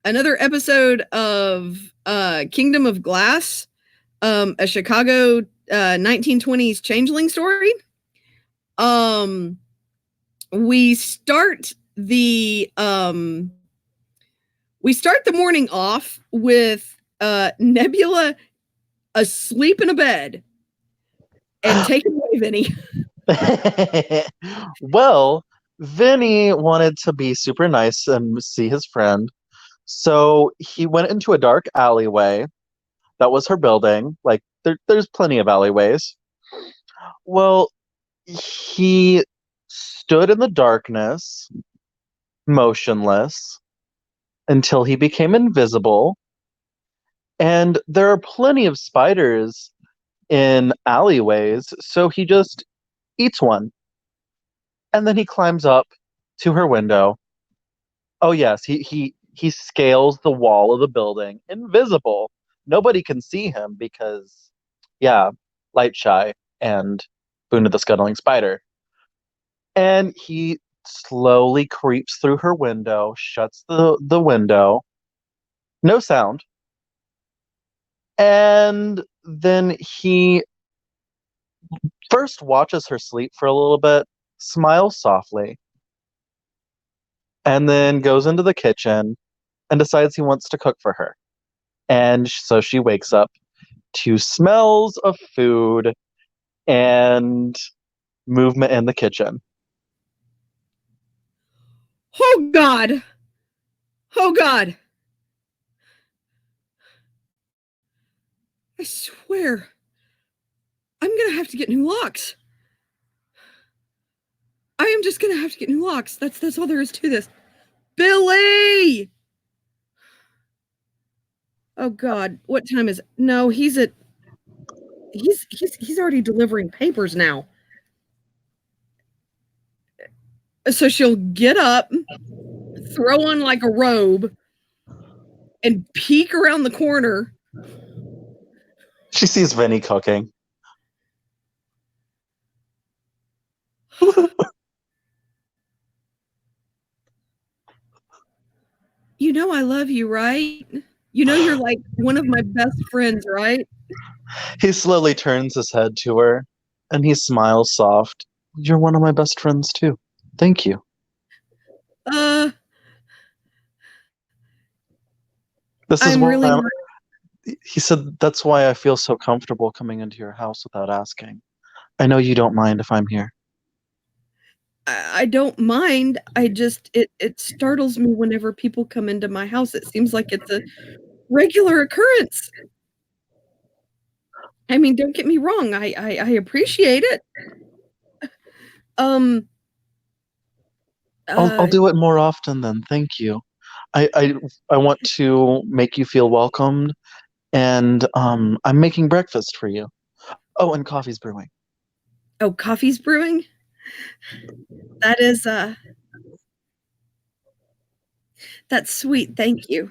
another episode of Kingdom of Glass, a Chicago 1920s changeling story. Um, we start the morning off with Nebula asleep in a bed. And take it away, Vinny. Well, Vinny wanted to be super nice and see his friend. So he went into a dark alleyway. That was her building. Like, there's plenty of alleyways. Well, he stood in the darkness, motionless, until he became invisible. And there are plenty of spiders in alleyways, so he just eats one. And then he climbs up to her window. Oh yes, he scales the wall of the building, invisible. Nobody can see him because, yeah, light shy and Boone the Scuttling Spider. And he slowly creeps through her window, shuts the window, no sound, and then he first watches her sleep for a little bit, smiles softly, and then goes into the kitchen and decides he wants to cook for her. And so she wakes up to smells of food and movement in the kitchen. Oh, God. Oh, God. I swear, I'm going to have to get new locks. I am just going to have to get new locks. That's all there is to this. Billy! Oh, God. What time is it? No, he's already delivering papers now. So she'll get up, throw on like a robe, and peek around the corner. She sees Vinny cooking. You know I love you, right? You know you're like one of my best friends, right? He slowly turns his head to her and he smiles soft. You're one of my best friends too. Thank you. Uh, This is I'm why really I'm, not. he said that's why I feel so comfortable coming into your house without asking. I know you don't mind if I'm here. I don't mind. I just it startles me whenever people come into my house. It seems like it's a regular occurrence. I mean, don't get me wrong. I appreciate it. Um. I'll Uh. do it more often then. Thank you. I want to make you feel welcomed and I'm making breakfast for you. Oh, and coffee's brewing. Oh, coffee's brewing. That is that's sweet. Thank you.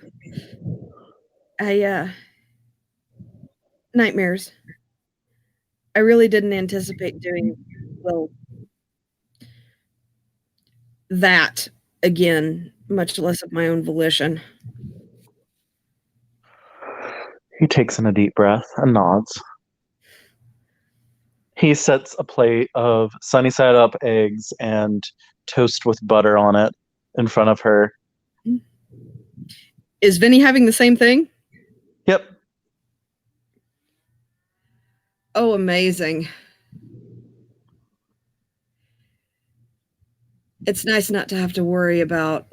I nightmares. I really didn't anticipate doing well that again, much less of my own volition. He takes in a deep breath and nods. He sets a plate of sunny side up eggs and toast with butter on it in front of her. Is Vinny having the same thing? Yep. Oh, amazing. It's nice not to have to worry about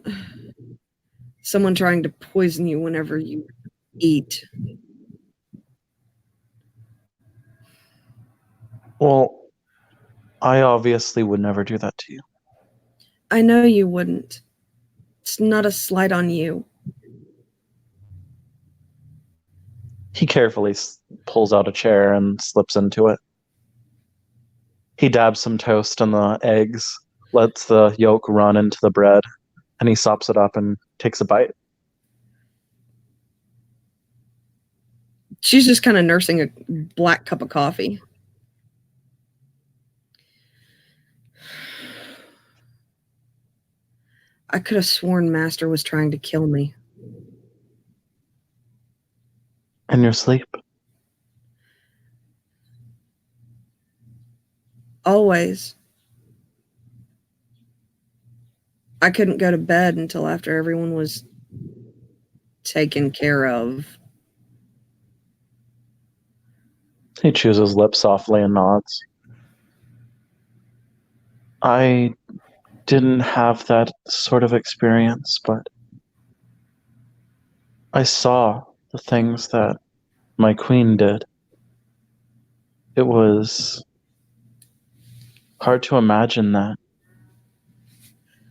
someone trying to poison you whenever you eat. Well, I obviously would never do that to you. I know you wouldn't. It's not a slight on you. He carefully pulls out a chair and slips into it. He dabs some toast on the eggs, lets the yolk run into the bread, and he sops it up and takes a bite. She's just kind of nursing a black cup of coffee. I could have sworn Master was trying to kill me. In your sleep? Always. I couldn't go to bed until after everyone was taken care of. He chews his lips softly and nods. I didn't have that sort of experience, but I saw the things that my queen did. It was hard to imagine that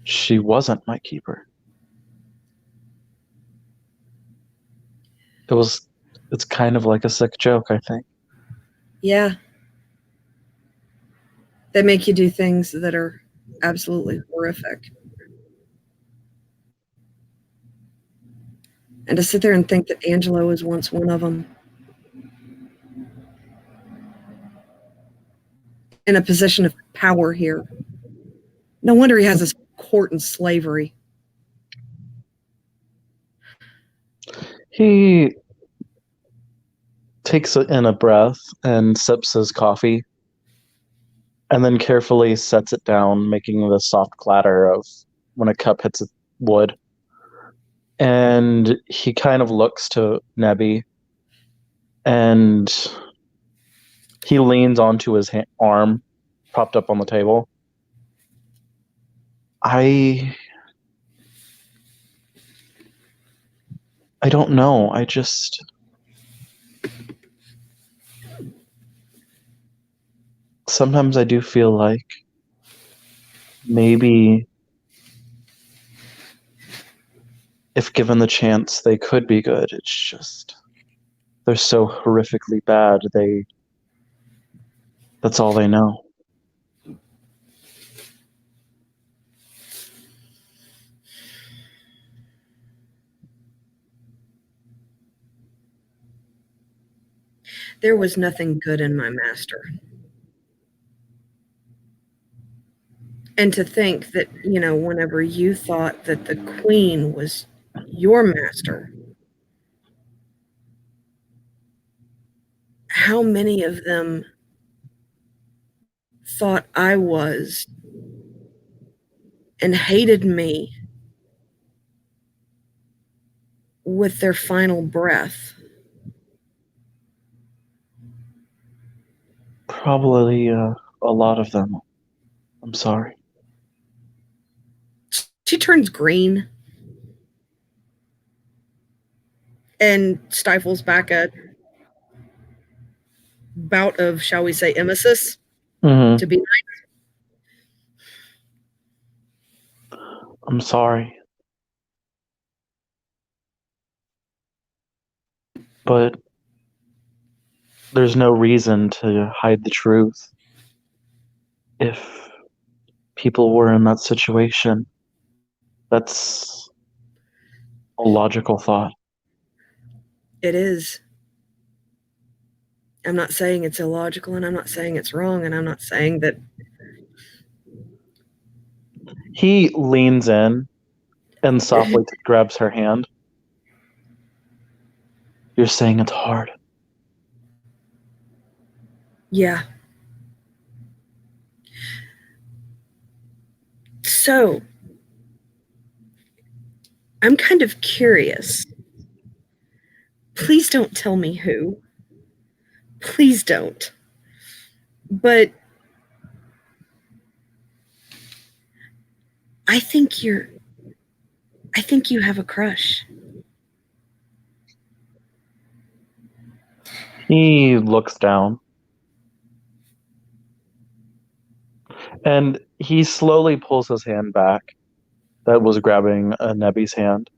she wasn't my keeper. It was, it's kind of like a sick joke, I think. Yeah. They make you do things that are absolutely horrific. And to sit there and think that Angelo was once one of them, in a position of power here. No wonder he has his court in slavery. He takes in a breath and sips his coffee and then carefully sets it down, making the soft clatter of when a cup hits wood. And he kind of looks to Nebby and he leans onto his arm propped up on the table. I I don't know. I just sometimes I do feel like maybe if given the chance they could be good. It's just they're so horrifically bad. That's all they know. There was nothing good in my master. And to think that, whenever you thought that the queen was your master, how many of them thought I was and hated me with their final breath? Probably a lot of them. I'm sorry. She turns green and stifles back a bout of, shall we say, emesis Mm-hmm. to be nice. I'm sorry. But there's no reason to hide the truth. If people were in that situation, that's a logical thought. It is. I'm not saying it's illogical, and I'm not saying it's wrong, and I'm not saying that. He leans in and softly grabs her hand. You're saying it's hard. Yeah. So, I'm kind of curious. Please don't tell me who. Please don't. But I think you're I think you have a crush. He looks down and he slowly pulls his hand back that was grabbing Nebby's hand.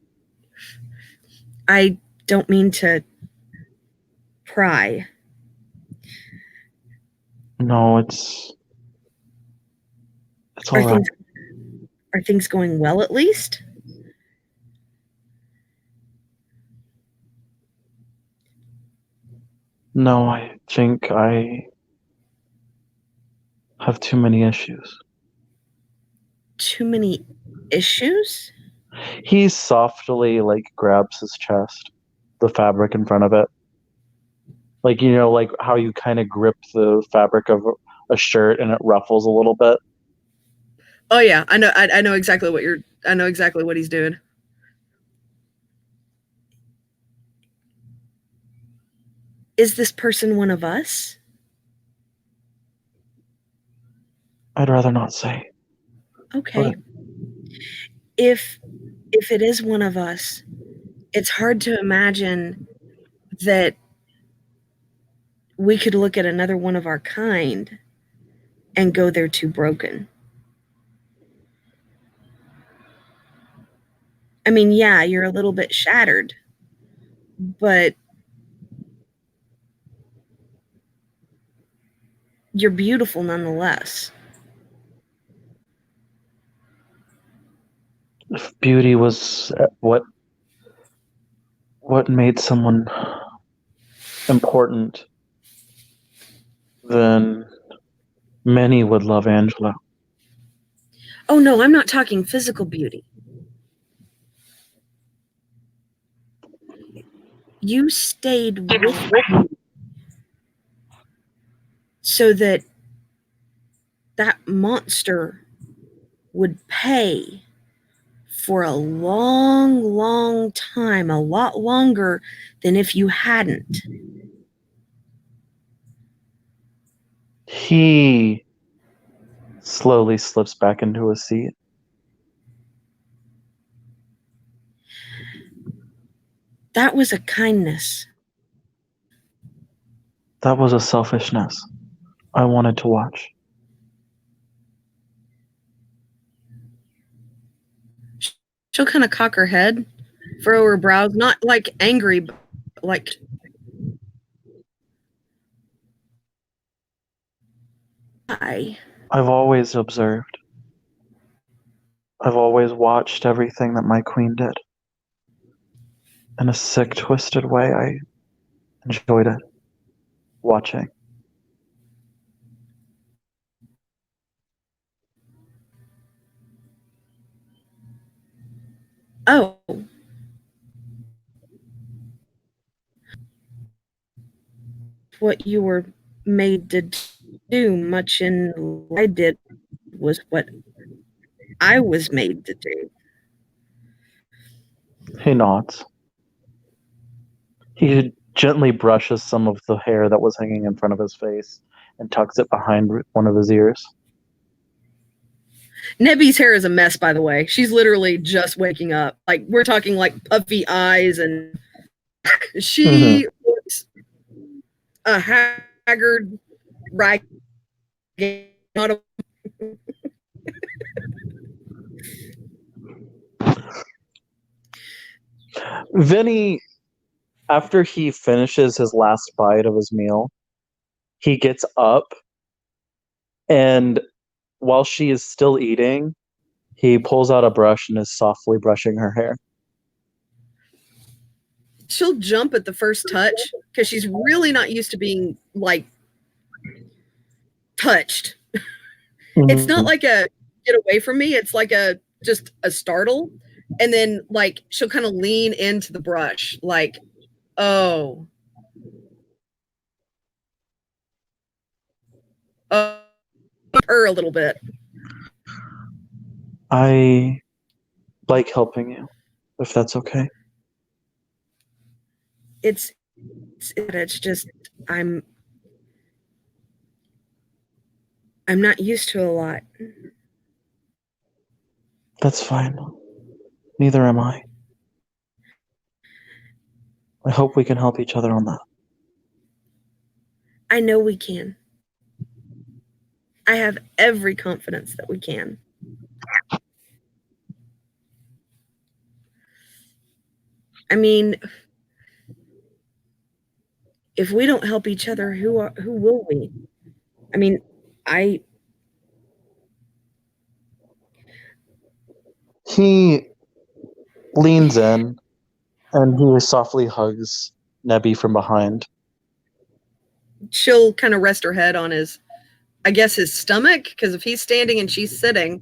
I don't mean to pry. No, it's all Are right. things going well at least? No, I think I have too many issues. Too many issues? He softly grabs his chest, the fabric in front of it, Like, like how you kind of grip the fabric of a shirt and it ruffles a little bit. Oh yeah, I know exactly what you're. I know exactly what he's doing. Is this person one of us? I'd rather not say, Okay. but If if it is one of us, it's hard to imagine that we could look at another one of our kind and go there too broken. I mean, yeah, you're a little bit shattered, but you're beautiful nonetheless. if beauty was what made someone important, then many would love Angela. Oh no, I'm not talking physical beauty. You stayed with me so that that monster would pay for a long, long time, a lot longer than if you hadn't. He slowly slips back into his seat. That was a kindness. That was a selfishness. I wanted to watch. She'll kind of cock her head, furrow her brows, not like angry, but like I. I've always observed. I've always watched everything that my queen did. In a sick, twisted way, I enjoyed it, watching. Oh, what you were made to do, much in what I did was what I was made to do. He nods. He gently brushes some of the hair that was hanging in front of his face and tucks it behind one of his ears. Nebby's hair is a mess, by the way. She's literally just waking up. Like, we're talking like puffy eyes, and Mm-hmm. she looks a haggard, ragged, not a. Vinny, after he finishes his last bite of his meal, he gets up and while she is still eating, he pulls out a brush and is softly brushing her hair. She'll jump at the first touch because she's really not used to being like touched. It's not Mm-hmm. like a get away from me. It's like a just a startle. And then like she'll kind of lean into the brush, like, oh, oh, her a little bit. I like helping you, if that's okay. It's it's just I'm I'm not used to a lot. That's fine. Neither am I. I hope we can help each other on that. I know we can. I have every confidence that we can. I mean, if we don't help each other, who will we? I mean, I He leans in and he softly hugs Nebby from behind. she'll kind of rest her head on his, I guess, his stomach, because if he's standing and she's sitting.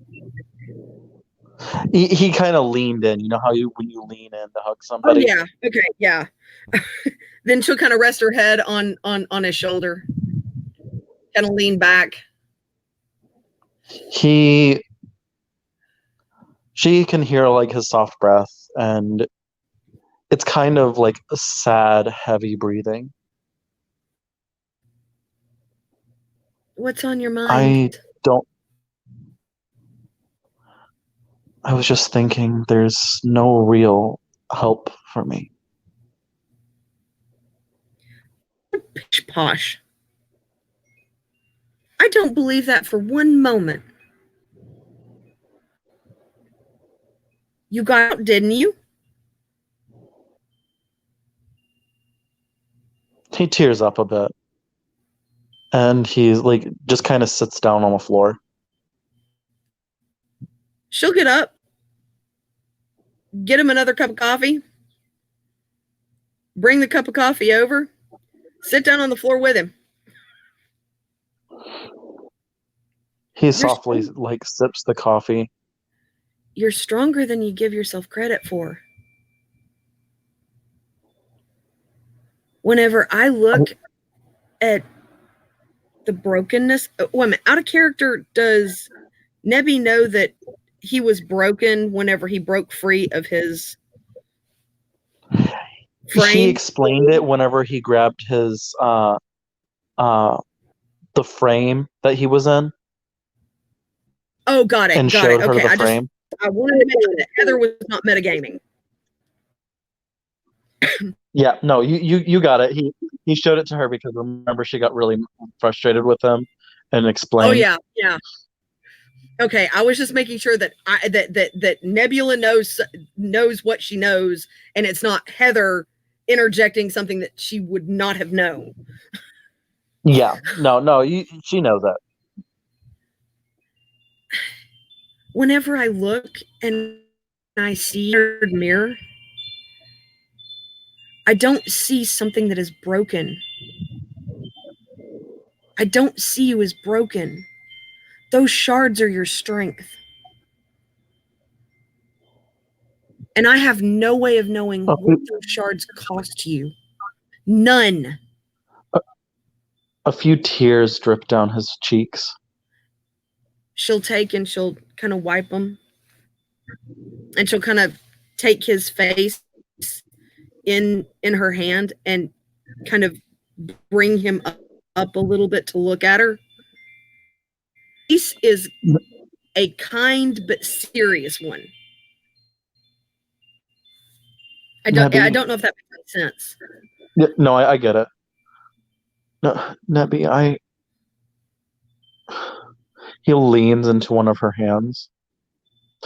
He kind of leaned in. You know how when you lean in to hug Oh somebody? yeah, okay, yeah. Then she'll kind of rest her head on his shoulder, kind of lean back. He she can hear like his soft breath, and it's kind of like a sad, heavy breathing. What's on your mind? I don't I was just thinking there's no real help for me. Pish posh. I don't believe that for one moment. You got out, didn't you? He tears up a bit, and he's like just kind of sits down on the floor. She'll get up, get him another cup of coffee, bring the cup of coffee over, sit down on the floor with him. He You're softly strong- like sips the coffee. you're stronger than you give yourself credit for. Whenever I look at the brokenness, wait a minute, out of character, does Nebby know that he was broken whenever he broke free of his He frame? explained it whenever he grabbed his uh the frame that he was in Oh, got it, and got it. showed her Okay, the frame. I wanted to mention that Heather was not metagaming. Yeah, no, you got it. He showed it to her because remember she got really frustrated with him and Oh explained. yeah, yeah. Okay, I was just making sure that that Nebula knows what she knows, and it's not Heather interjecting something that she would not have known. Yeah, no, she knows that. Whenever I look and I see your mirror, I don't see something that is broken. I don't see you as broken. Those shards are your strength. And I have no way of knowing A what few, those shards cost you. None. a few tears drip down his cheeks. She'll take and she'll kind of wipe them. And she'll kind of take his face in her hand and kind of bring him up a little bit to look at her. This is a kind but serious one. I Nebby, don't know if that makes sense. yeah, no, I get it. No, Nebby, he leans into one of her hands.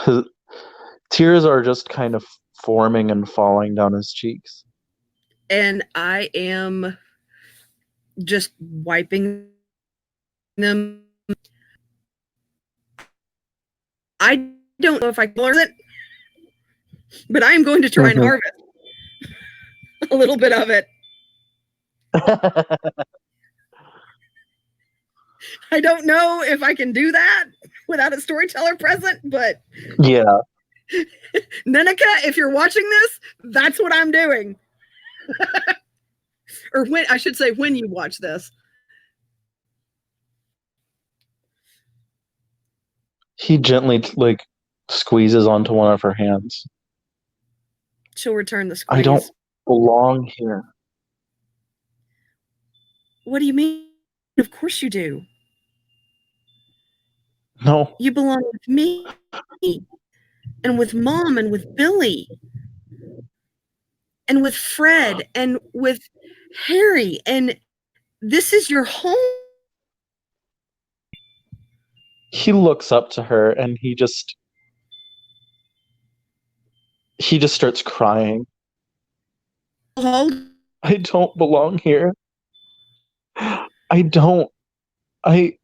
His tears are just kind of forming and falling down his cheeks. And I am just wiping them. I don't know if I can learn it, but I am going to try and Mhm. harvest a little bit of it. I don't know if I can do that without a storyteller present, but Yeah, Nenica, if you're watching this, that's what I'm doing. Or when I should say when you watch this. he gently like squeezes onto one of her hands. She'll return the I don't squeeze. belong here. What do you mean? Of course you do. No, You belong with me and with Mom and with Billy and with Fred and with Harry, and this is your home. he looks up to her and he just starts crying. Hold. I don't belong here. I don't. I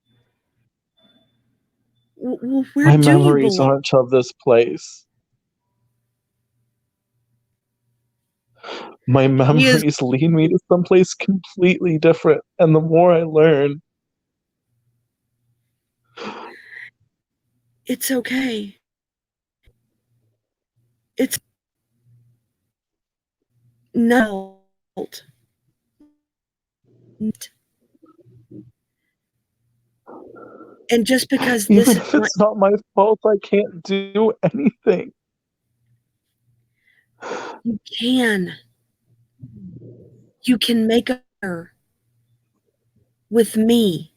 Well, where My do you memories belong? aren't of this place. My He is. memories lead me to someplace completely different, and the more I learn, It's okay. It's no. And just because this Even is if not, it's not my fault, I can't do anything. you can. You can make her with me,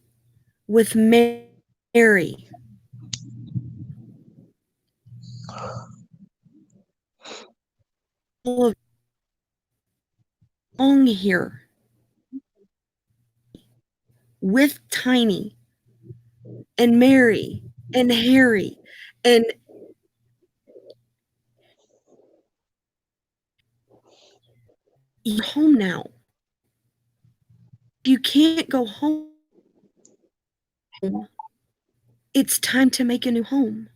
with Mary. All of long here with Tiny and Mary and Harry and you're home now. You can't go home. It's time to make a new home.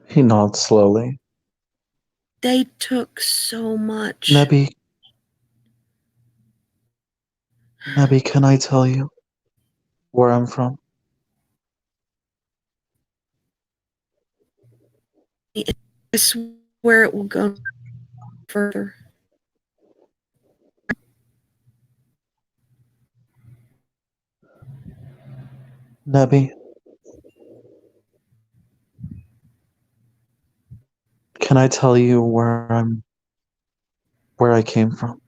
He nods slowly. They took so much. Nebby, Nebby, can I tell you where I'm from? I swear it will go further. Nebby, can I tell you where I came from?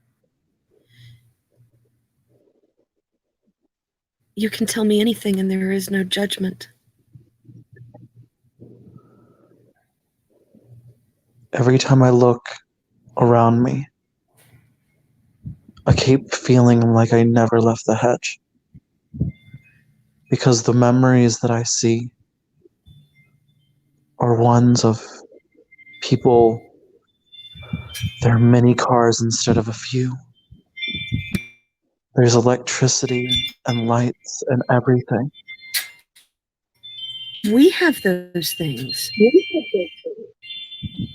You can tell me anything and there is no judgment. Every time I look around me, I keep feeling like I never left the hedge. Because the memories that I see are ones of people, there are many cars instead of a few. There's electricity and lights and everything. We have those things.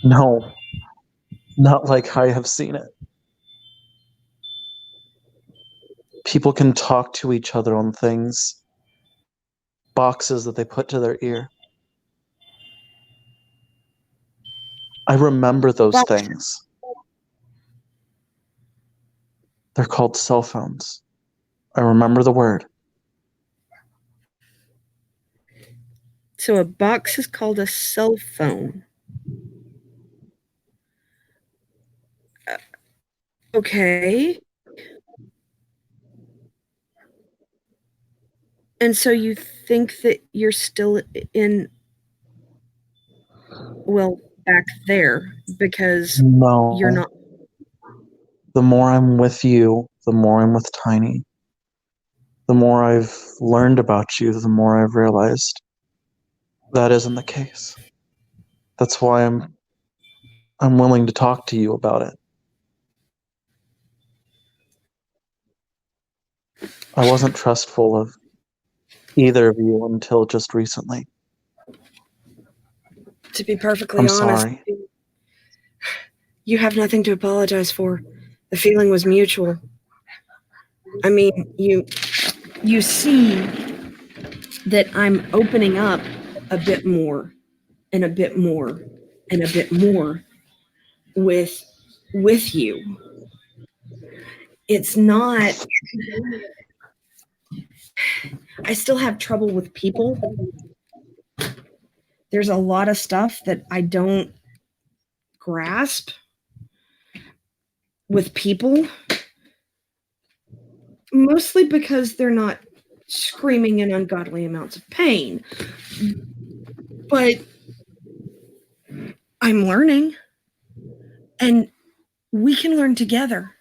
No, not like I have seen it. People can talk to each other on things, boxes that they put to their ear. I remember those But things. They're called cell phones. I remember the word. so a box is called a cell phone. Okay. And so you think that you're still in, well, back there because you're No. not. The more I'm with you, the more I'm with Tiny. The more I've learned about you, the more I've realized that isn't the case. That's why I'm willing to talk to you about it. I wasn't trustful of either of you until just recently. To be perfectly I'm honest, sorry. you have nothing to apologize for. The feeling was mutual. I mean, you see that I'm opening up a bit more and a bit more and a bit more with you. It's not, I still have trouble with people. There's a lot of stuff that I don't grasp with people, mostly because they're not screaming in ungodly amounts of pain. But I'm learning, and we can learn together.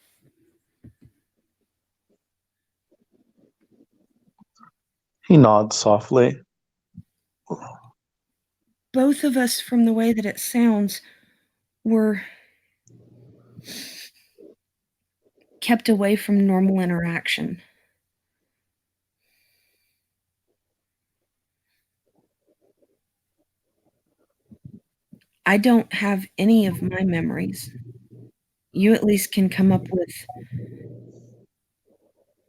He nods softly. Both of us, from the way that it sounds, were kept away from normal interaction. I don't have any of my memories. You at least can come up with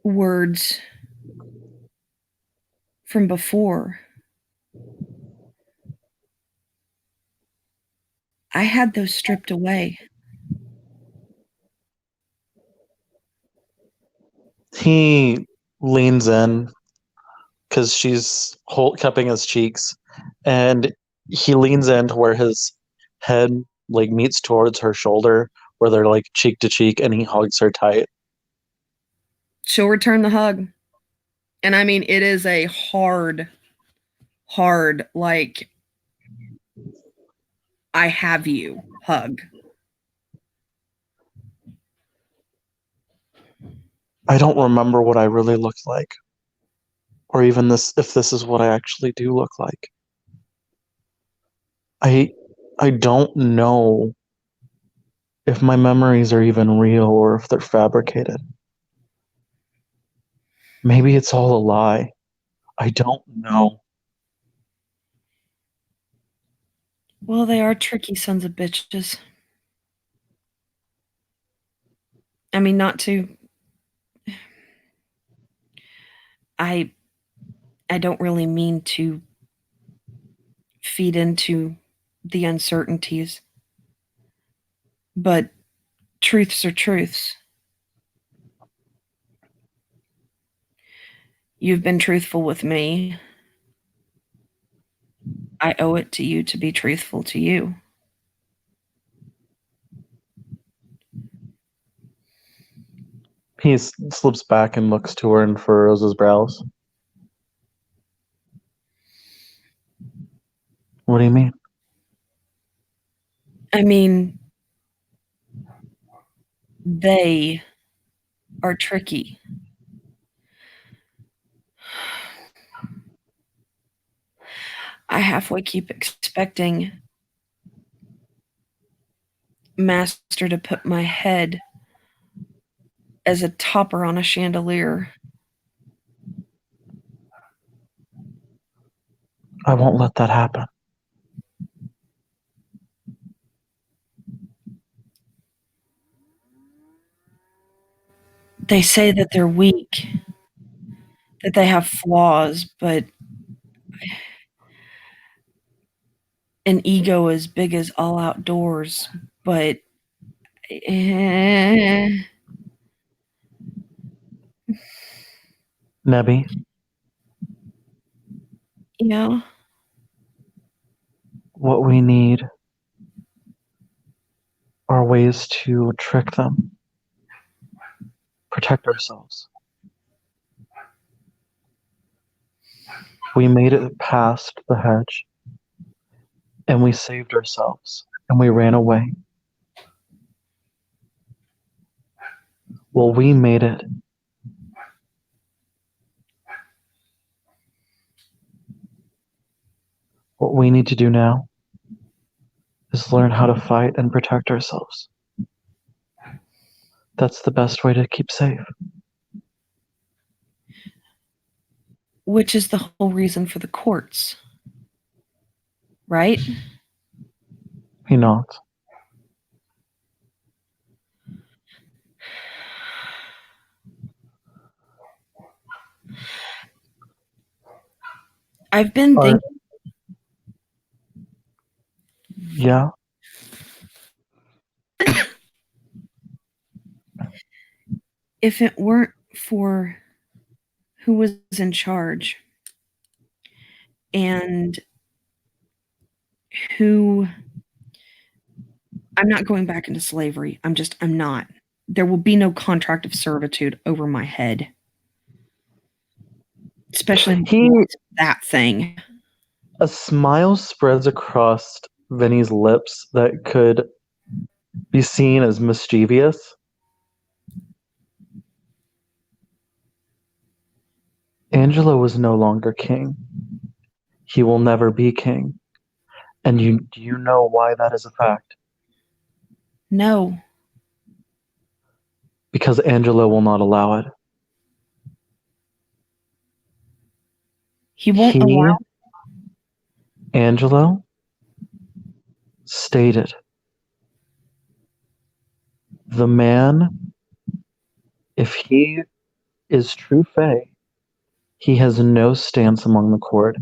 words from before. I had those stripped away. He leans in because she's cupping his cheeks, and he leans in to where his head like meets towards her shoulder, where they're like cheek to cheek, and he hugs her tight. She'll return the hug. And I mean, it is a hard, like, I have you hug. I don't remember what I really looked like, or even this if this is what I actually do look like. I I don't know if my memories are even real or if they're fabricated. Maybe it's all a lie. I don't know. Well, they are tricky sons of bitches. I mean, not to. I I don't really mean to feed into the uncertainties, but truths are truths. You've been truthful with me. I owe it to you to be truthful to you. He slips back and looks to her and furrows his brows. What do you mean? I mean, they are tricky. I halfway keep expecting Master to put my head as a topper on a chandelier. I won't let that happen. They say that they're weak, that they have flaws, but an ego as big as all outdoors. But Nebby, yeah, what we need are ways to trick them, protect ourselves. We made it past the hedge, and we saved ourselves, and we ran away. Well, we made it. What we need to do now is learn how to fight and protect ourselves. That's the best way to keep safe. which is the whole reason for the courts, right? He nods. I've been Are, thinking yeah, if it weren't for who was in charge and who I'm not going back into slavery. I'm not. There will be no contract of servitude over my head, especially he, that thing. a smile spreads across Vinny's lips that could be seen as mischievous. Angelo was no longer king. He will never be king. And do you know why that is a fact? No, Because Angelo will not allow it. he won't He, allow. Angelo, stated the man, if he is true Fae, he has no stance among the court,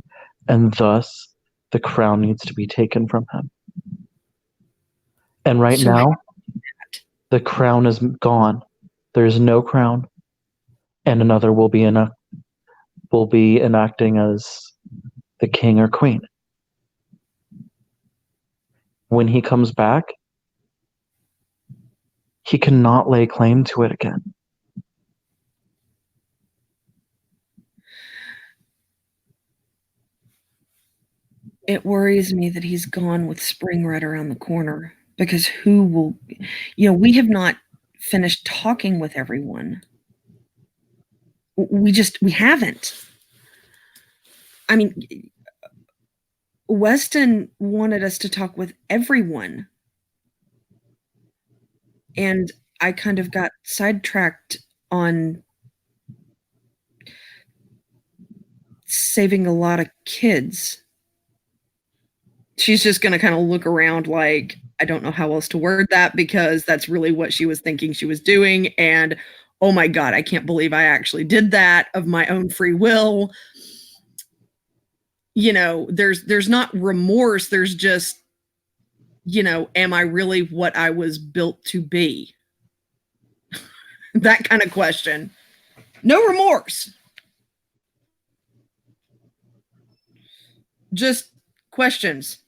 and thus the crown needs to be taken from him. And right So now, the crown is gone. There's no crown. and another will be enacting as the king or queen. When he comes back, he cannot lay claim to it again. It worries me that he's gone with spring right around the corner, because who will, we have not finished talking with everyone. We haven't. I mean, Weston wanted us to talk with everyone. And I kind of got sidetracked on saving a lot of kids. She's just going to kind of look around like, I don't know how else to word that, because that's really what she was thinking she was doing. And oh my God, I can't believe I actually did that of my own free will. There's not remorse. There's just, am I really what I was built to be? That kind of question. No remorse. Just questions.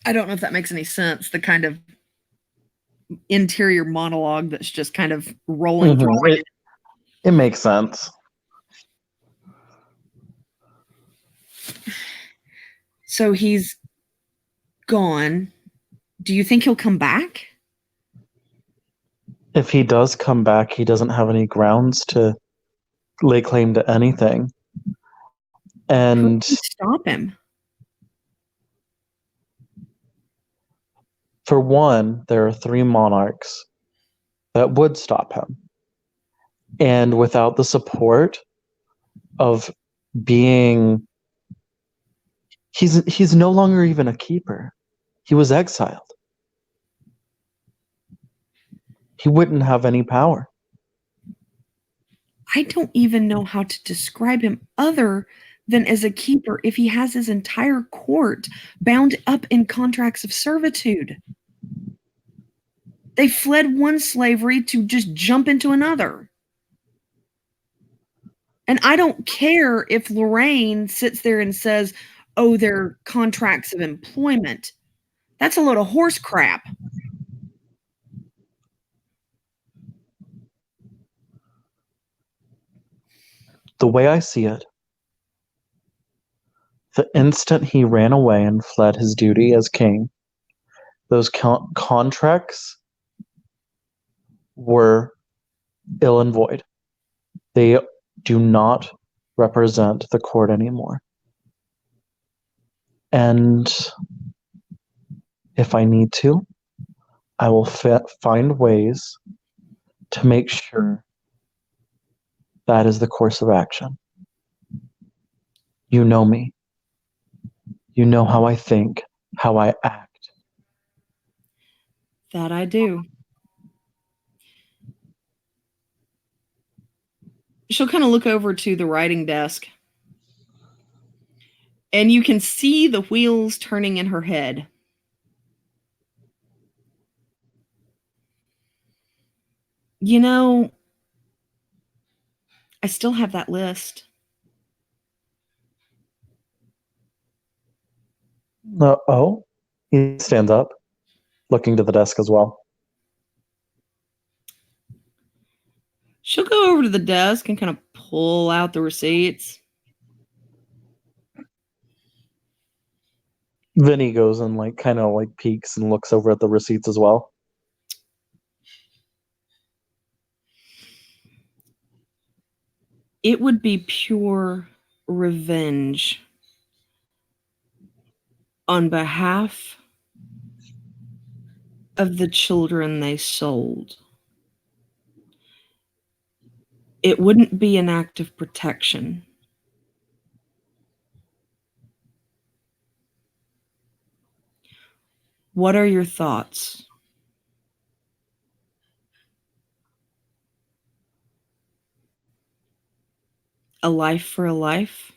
I don't know if that makes any sense. The kind of interior monologue that's just kind of rolling through. It makes sense. So he's gone. Do you think he'll come back? If he does come back, he doesn't have any grounds to lay claim to anything. And who can stop him? For one, there are 3 monarchs that would stop him. And without the support of being, he's no longer even a keeper. He was exiled. He wouldn't have any power. I don't even know how to describe him other than as a keeper if he has his entire court bound up in contracts of servitude. They fled one slavery to just jump into another. And I don't care if Lorraine sits there and says, oh, they're contracts of employment. That's a load of horse crap. The way I see it, the instant he ran away and fled his duty as king, those contracts were ill and void. They do not represent the court anymore. And if I need to, I will find ways to make sure that is the course of action. You know me. You know how I think, how I act. That I do. She'll kind of look over to the writing desk, and you can see the wheels turning in her head. I still have that list. Oh, he stands up, looking to the desk as well. She'll go over to the desk and kind of pull out the receipts. Vinny goes and kind of peeks and looks over at the receipts as well. It would be pure revenge on behalf of the children they sold. It wouldn't be an act of protection. What are your thoughts? A life for a life?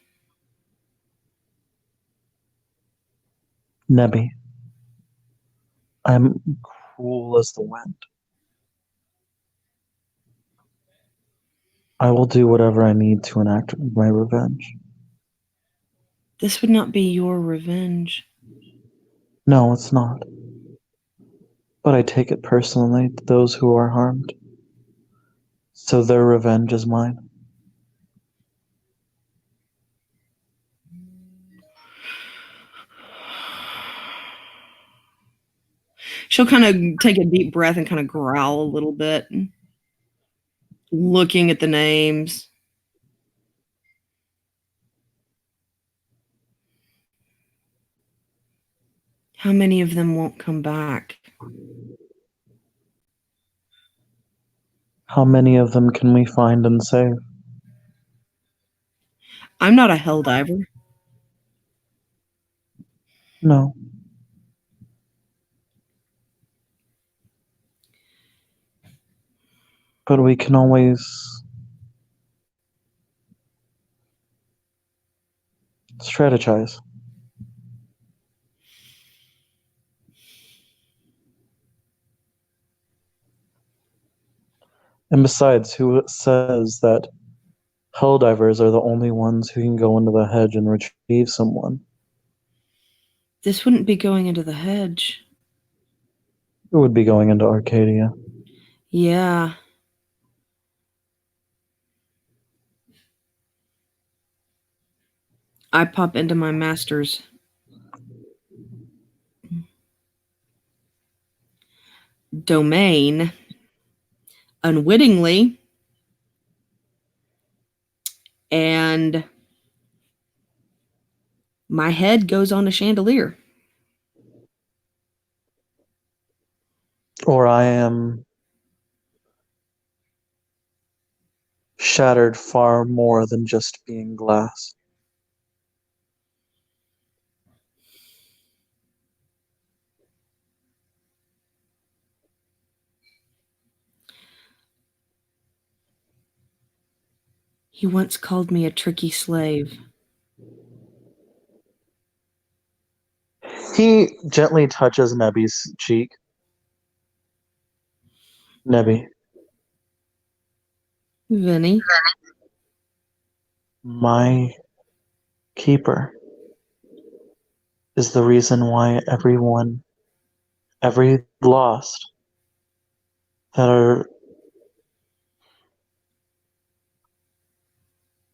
Nebby, I'm cruel as the wind. I will do whatever I need to enact my revenge. This would not be your revenge. No, it's not. But I take it personally to those who are harmed. So their revenge is mine. She'll kind of take a deep breath and kind of growl a little bit, looking at the names. How many of them won't come back? How many of them can we find and save? I'm not a hell diver. No. But we can always strategize. And besides, who says that helldivers are the only ones who can go into the hedge and retrieve someone? This wouldn't be going into the hedge. It would be going into Arcadia. Yeah. I pop into my master's domain unwittingly, and my head goes on a chandelier. Or I am shattered far more than just being glass. He once called me a tricky slave. He gently touches Nebby's cheek. Nebby, Vinny, my keeper is the reason why every lost that are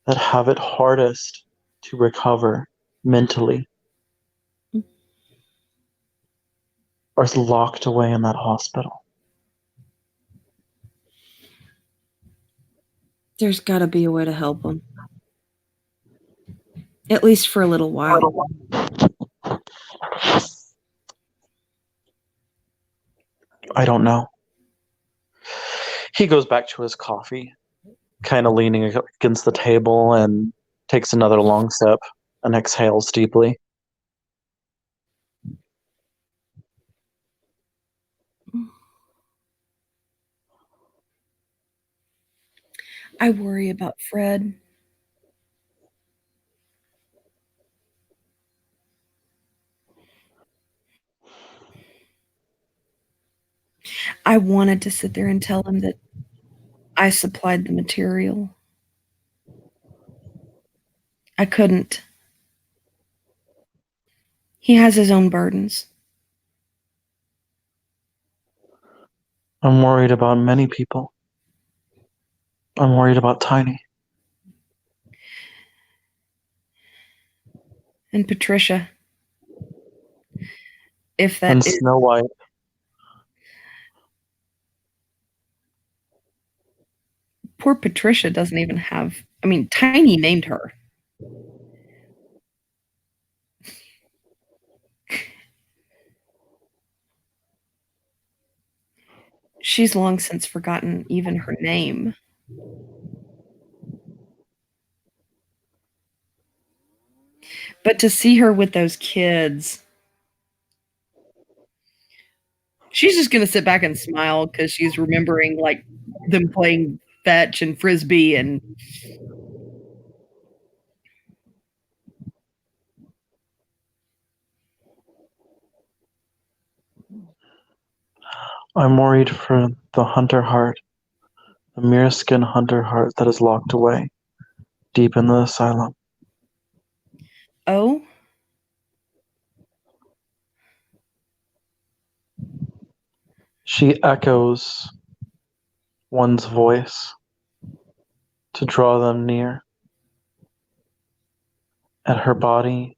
that have it hardest to recover mentally are locked away in that hospital. there's got to be a way to help him. At least for a little while. I don't know. He goes back to his coffee, kind of leaning against the table, and takes another long sip and exhales deeply. I worry about Fred. I wanted to sit there and tell him that I supplied the material. I couldn't. He has his own burdens. I'm worried about many people. I'm worried about Tiny. And Patricia, if that And is, Snow White. poor Patricia doesn't even have, I mean, Tiny named her. She's long since forgotten even her name. But to see her with those kids, she's just going to sit back and smile because she's remembering like them playing fetch and frisbee and I'm worried for the hunter heart, the mere skin hunter heart that is locked away deep in the asylum. Oh, She echoes one's voice to draw them near, and her body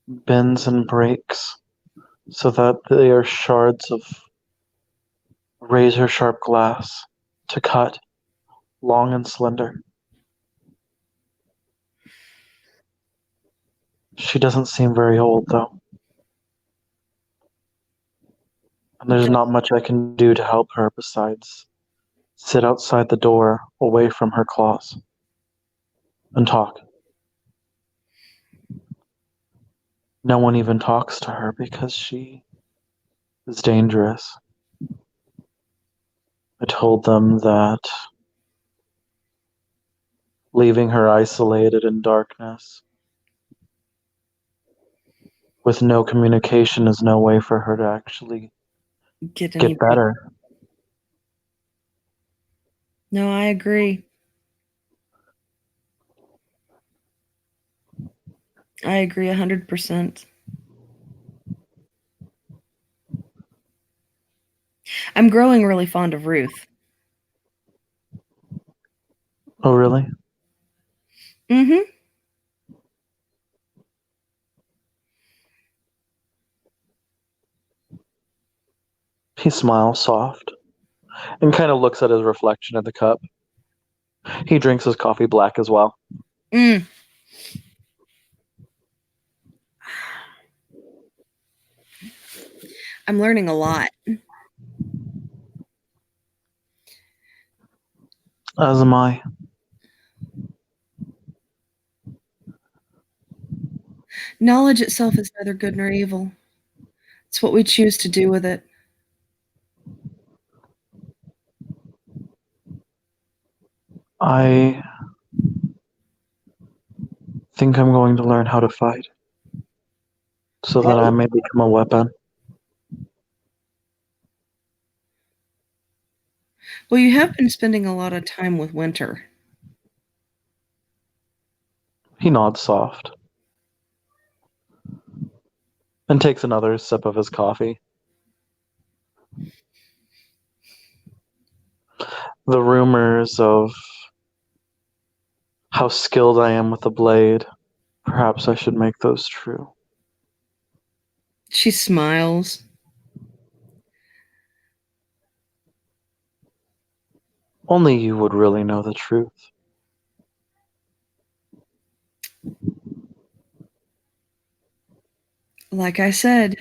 bends and breaks so that they are shards of razor sharp glass to cut, long and slender. She doesn't seem very old, though, and there's not much I can do to help her besides sit outside the door away from her claws and talk. No one even talks to her because she is dangerous. I told them that leaving her isolated in darkness with no communication is no way for her to actually get any get better. better. No, I agree. I agree 100%. I'm growing really fond of Ruth. Oh, really? Mm-hmm. He smiles soft and kind of looks at his reflection in the cup. He drinks his coffee black as well. Mm. I'm learning a lot. As am I. Knowledge itself is neither good nor evil. It's what we choose to do with it. I think I'm going to learn how to fight so that I Oh, may become a weapon. well, you have been spending a lot of time with Winter. He nods soft and takes another sip of his coffee. The rumors of how skilled I am with the blade, perhaps I should make those true. She smiles. Only you would really know the truth. Like I said,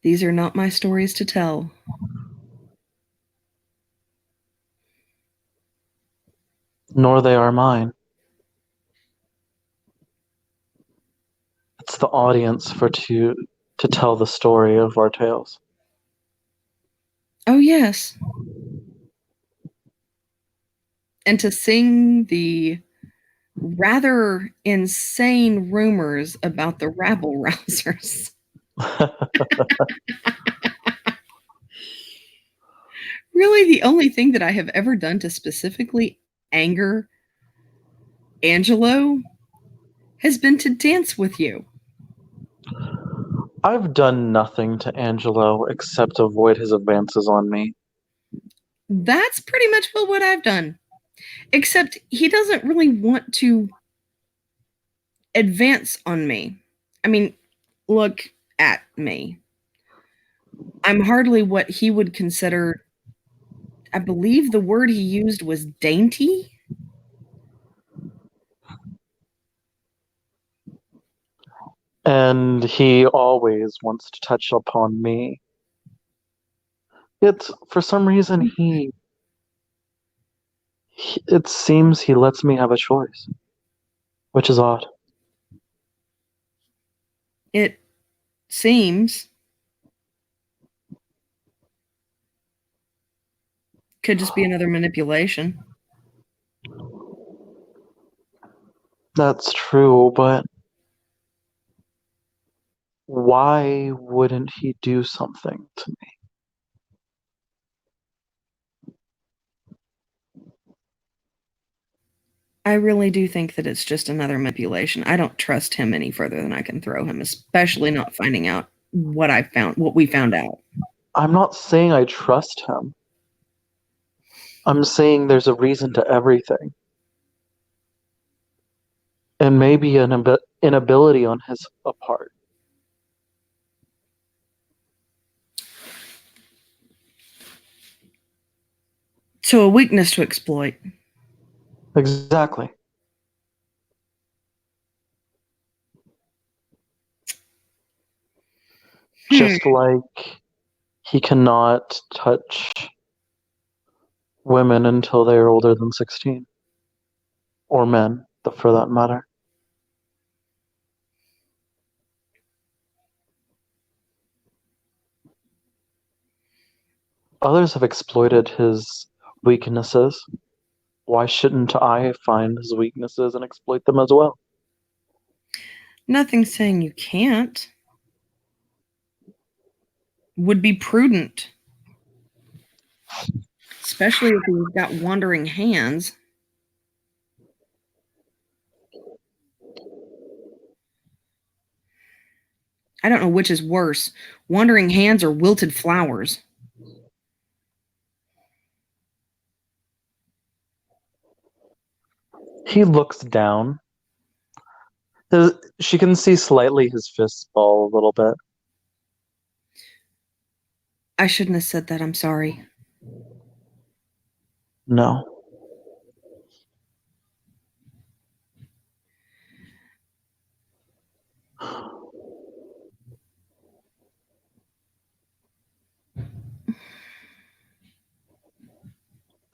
these are not my stories to tell. Nor they are mine. It's the audience for to tell the story of our tales. Oh, yes. And to sing the rather insane rumors about the rabble rousers. Really, the only thing that I have ever done to specifically anger Angelo has been to dance with you. I've done nothing to Angelo except avoid his advances on me. That's pretty much what I've done. Except he doesn't really want to advance on me. I mean, look at me. I'm hardly what he would consider, I believe the word he used was dainty. And he always wants to touch upon me. Yet, for some reason, it seems he lets me have a choice, which is odd. It seems could just be another manipulation. That's true, but why wouldn't he do something to me? I really do think that it's just another manipulation. I don't trust him any further than I can throw him, especially not finding out what we found out. I'm not saying I trust him. I'm saying there's a reason to everything. And maybe an inability on his part. So a weakness to exploit. Exactly. Hmm. Just like he cannot touch women until they are older than 16, or men, for that matter. Others have exploited his weaknesses. Why shouldn't I find his weaknesses and exploit them as well? Nothing saying you can't. Would be prudent, especially if you've got wandering hands. I don't know which is worse, wandering hands or wilted flowers. He looks down. She can see slightly his fists fall a little bit. I shouldn't have said that. I'm sorry. No.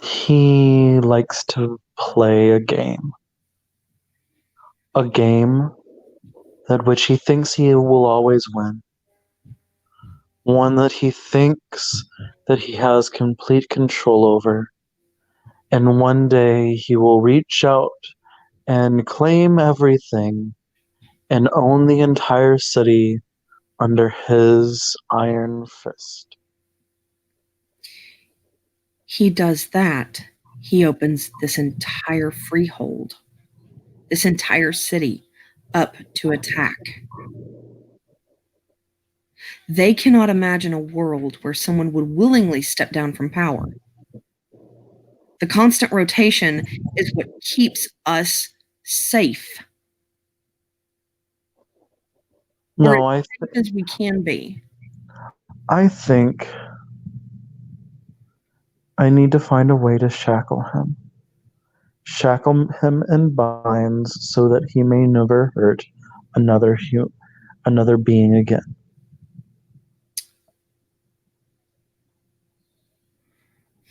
He likes to play a game. A game that which he thinks he will always win. One that he thinks that he has complete control over. And one day he will reach out and claim everything and own the entire city under his iron fist. He does that. He opens this entire freehold, this entire city up to attack. They cannot imagine a world where someone would willingly step down from power. The constant rotation is what keeps us safe, or as No, safe as we can be. I think I need to find a way to shackle him. Shackle him in binds so that he may never hurt another another being again.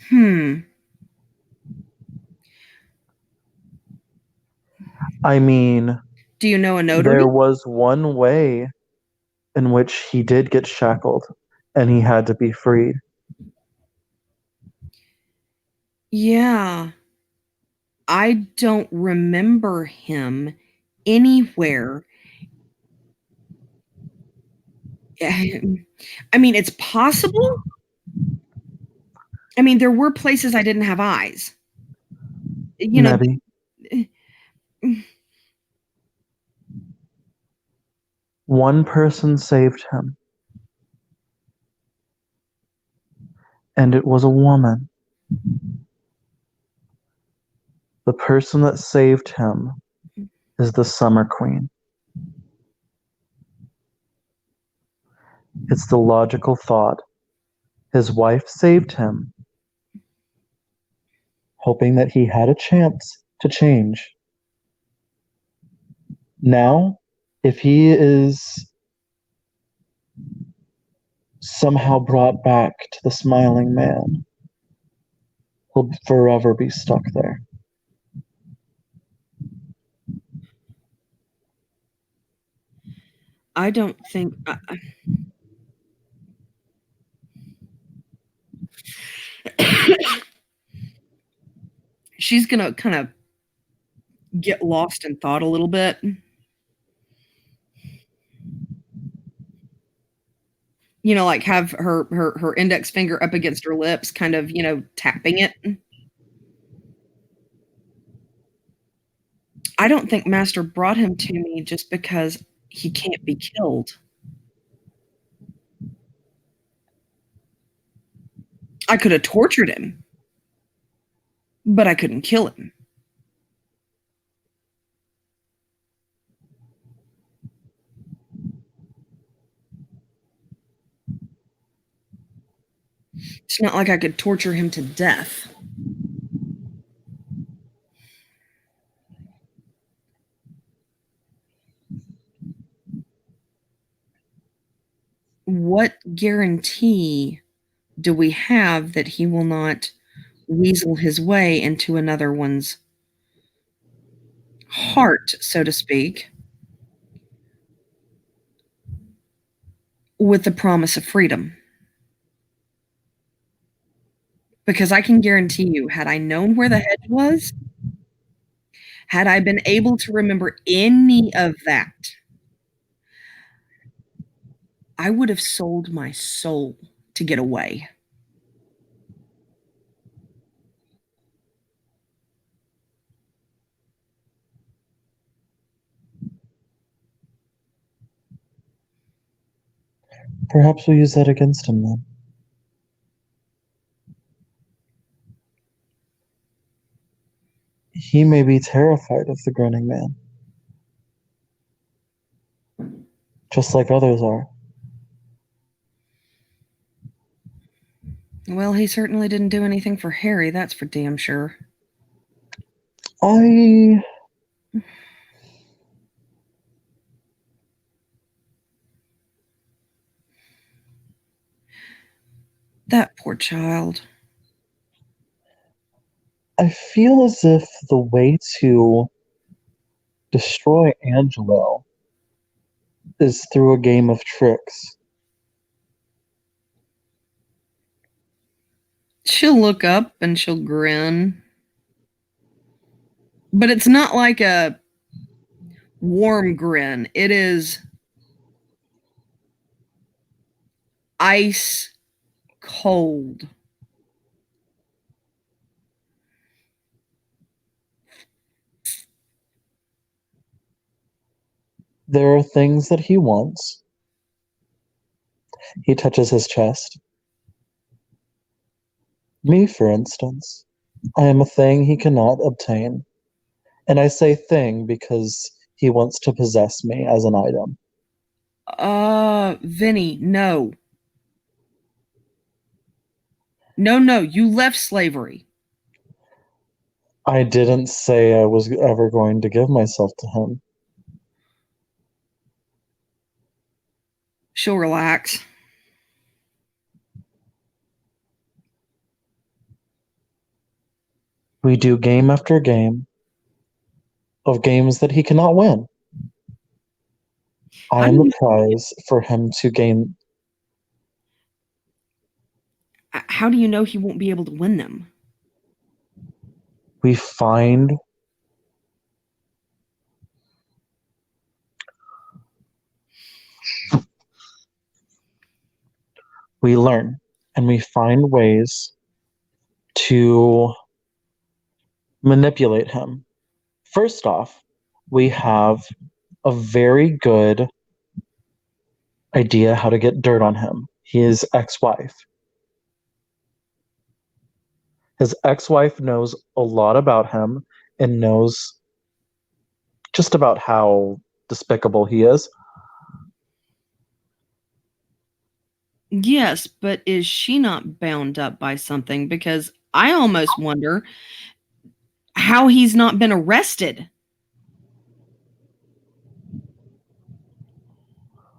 Hmm. I mean, Do you know a notary? there was one way in which he did get shackled and he had to be freed. Yeah. I don't remember him anywhere. I mean, it's possible. I mean, there were places I didn't have eyes. You know, Maybe one person saved him, and it was a woman. The person that saved him is the Summer Queen. It's the logical thought. His wife saved him, hoping that he had a chance to change. Now, if he is somehow brought back to the smiling man, he'll forever be stuck there. I don't think she's gonna kind of get lost in thought a little bit. You know, like have her index finger up against her lips, kind of tapping it. I don't think Master brought him to me just because he can't be killed. I could have tortured him, but I couldn't kill him. It's not like I could torture him to death. What guarantee do we have that he will not weasel his way into another one's heart, so to speak, with the promise of freedom? Because I can guarantee you, had I known where the hedge was, had I been able to remember any of that, I would have sold my soul to get away. Perhaps we'll use that against him then. He may be terrified of the grinning man, just like others are. Well, he certainly didn't do anything for Harry, that's for damn sure. I That poor child. feel as if the way to destroy Angelo is through a game of tricks. She'll look up and she'll grin. But it's not like a warm grin. It is ice cold. There are things that he wants. He touches his chest. Me, for instance. I am a thing he cannot obtain. And I say thing because he wants to possess me as an item. Vinny, no. No, you left slavery. I didn't say I was ever going to give myself to him. She'll relax. We do game after game of games that he cannot win. I am the prize for him to gain. How do you know he won't be able to win them? We find we learn and we find ways to manipulate him. First off, we have a very good idea how to get dirt on him. His ex-wife. His ex-wife knows a lot about him and knows just about how despicable he is. Yes, but is she not bound up by something? Because I almost wonder how he's not been arrested.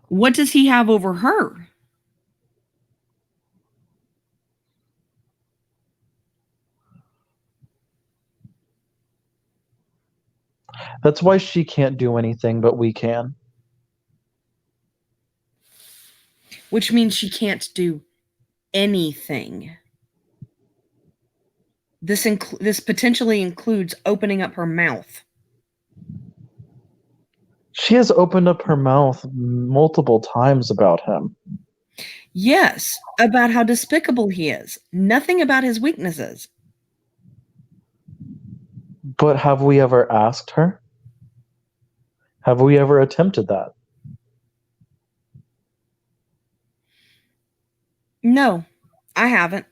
What does he have over her? That's why she can't do anything, but we can. Which means she can't do anything. This potentially includes opening up her mouth. She has opened up her mouth multiple times about him. Yes, about how despicable he is. Nothing about his weaknesses. But have we ever asked her? Have we ever attempted that? No, I haven't.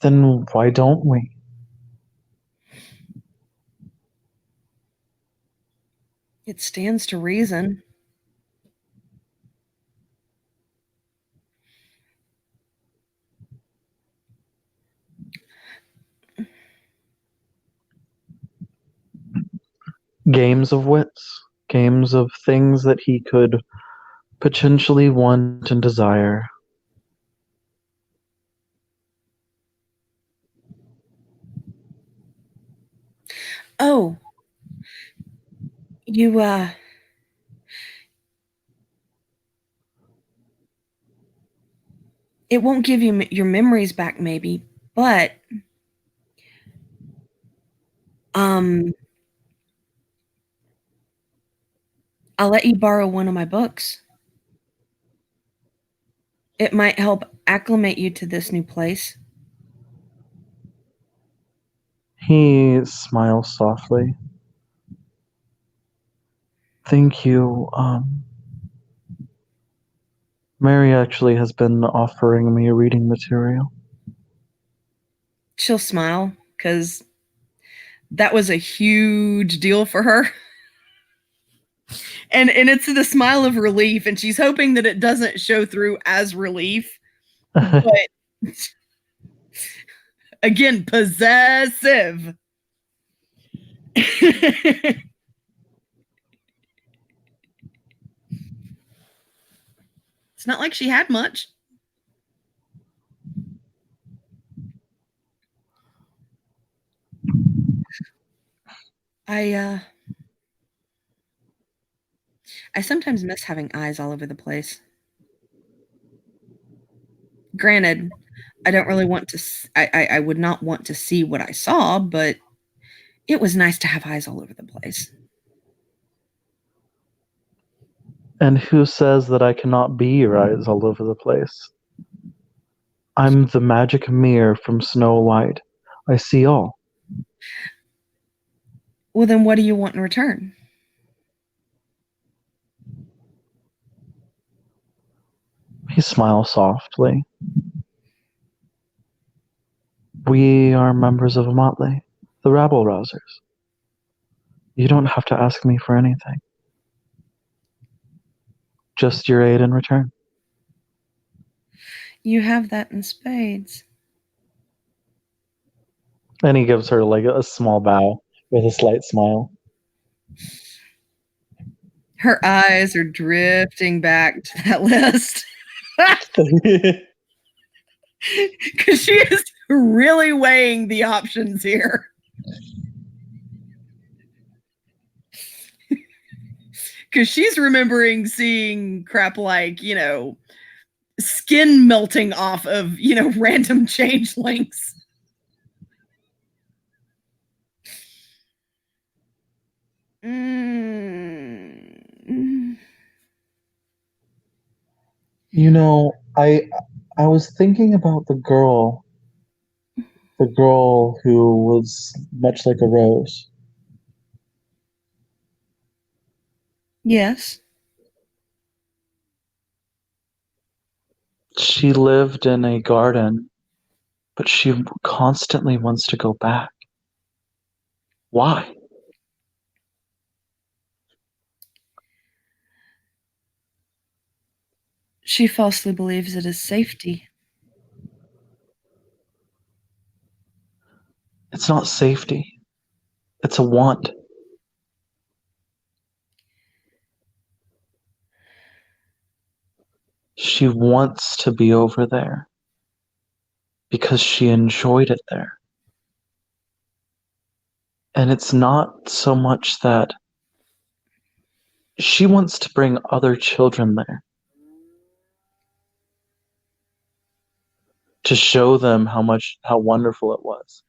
Then why don't we? It stands to reason. Games of wits, games of things that he could potentially want and desire. Oh, you it won't give you your memories back maybe, but um I'll let you borrow one of my books. It might help acclimate you to this new place. He smiles softly. Thank you. Mary actually has been offering me reading material. She'll smile cuz that was a huge deal for her. And it's the smile of relief, and she's hoping that it doesn't show through as relief. But again, possessive. It's not like she had much. I I sometimes miss having eyes all over the place. Granted, I don't really want to. I would not want to see what I saw, but it was nice to have eyes all over the place. And who says that I cannot be your eyes all over the place? I'm the magic mirror from Snow White. I see all. Well, then what do you want in return? He smiles softly. We are members of a motley, the rabble rousers. You don't have to ask me for anything. Just your aid in return. You have that in spades. And he gives her like a small bow with a slight smile. Her eyes are drifting back to that list because she is really weighing the options here. Because she's remembering seeing crap like, skin melting off of, random changelings. Mm. You know, I was thinking about the girl who was much like a rose. Yes. She lived in a garden, but she constantly wants to go back. Why? She falsely believes it is safety. It's not safety. It's a want. She wants to be over there because she enjoyed it there. And it's not so much that she wants to bring other children there to show them how wonderful it was.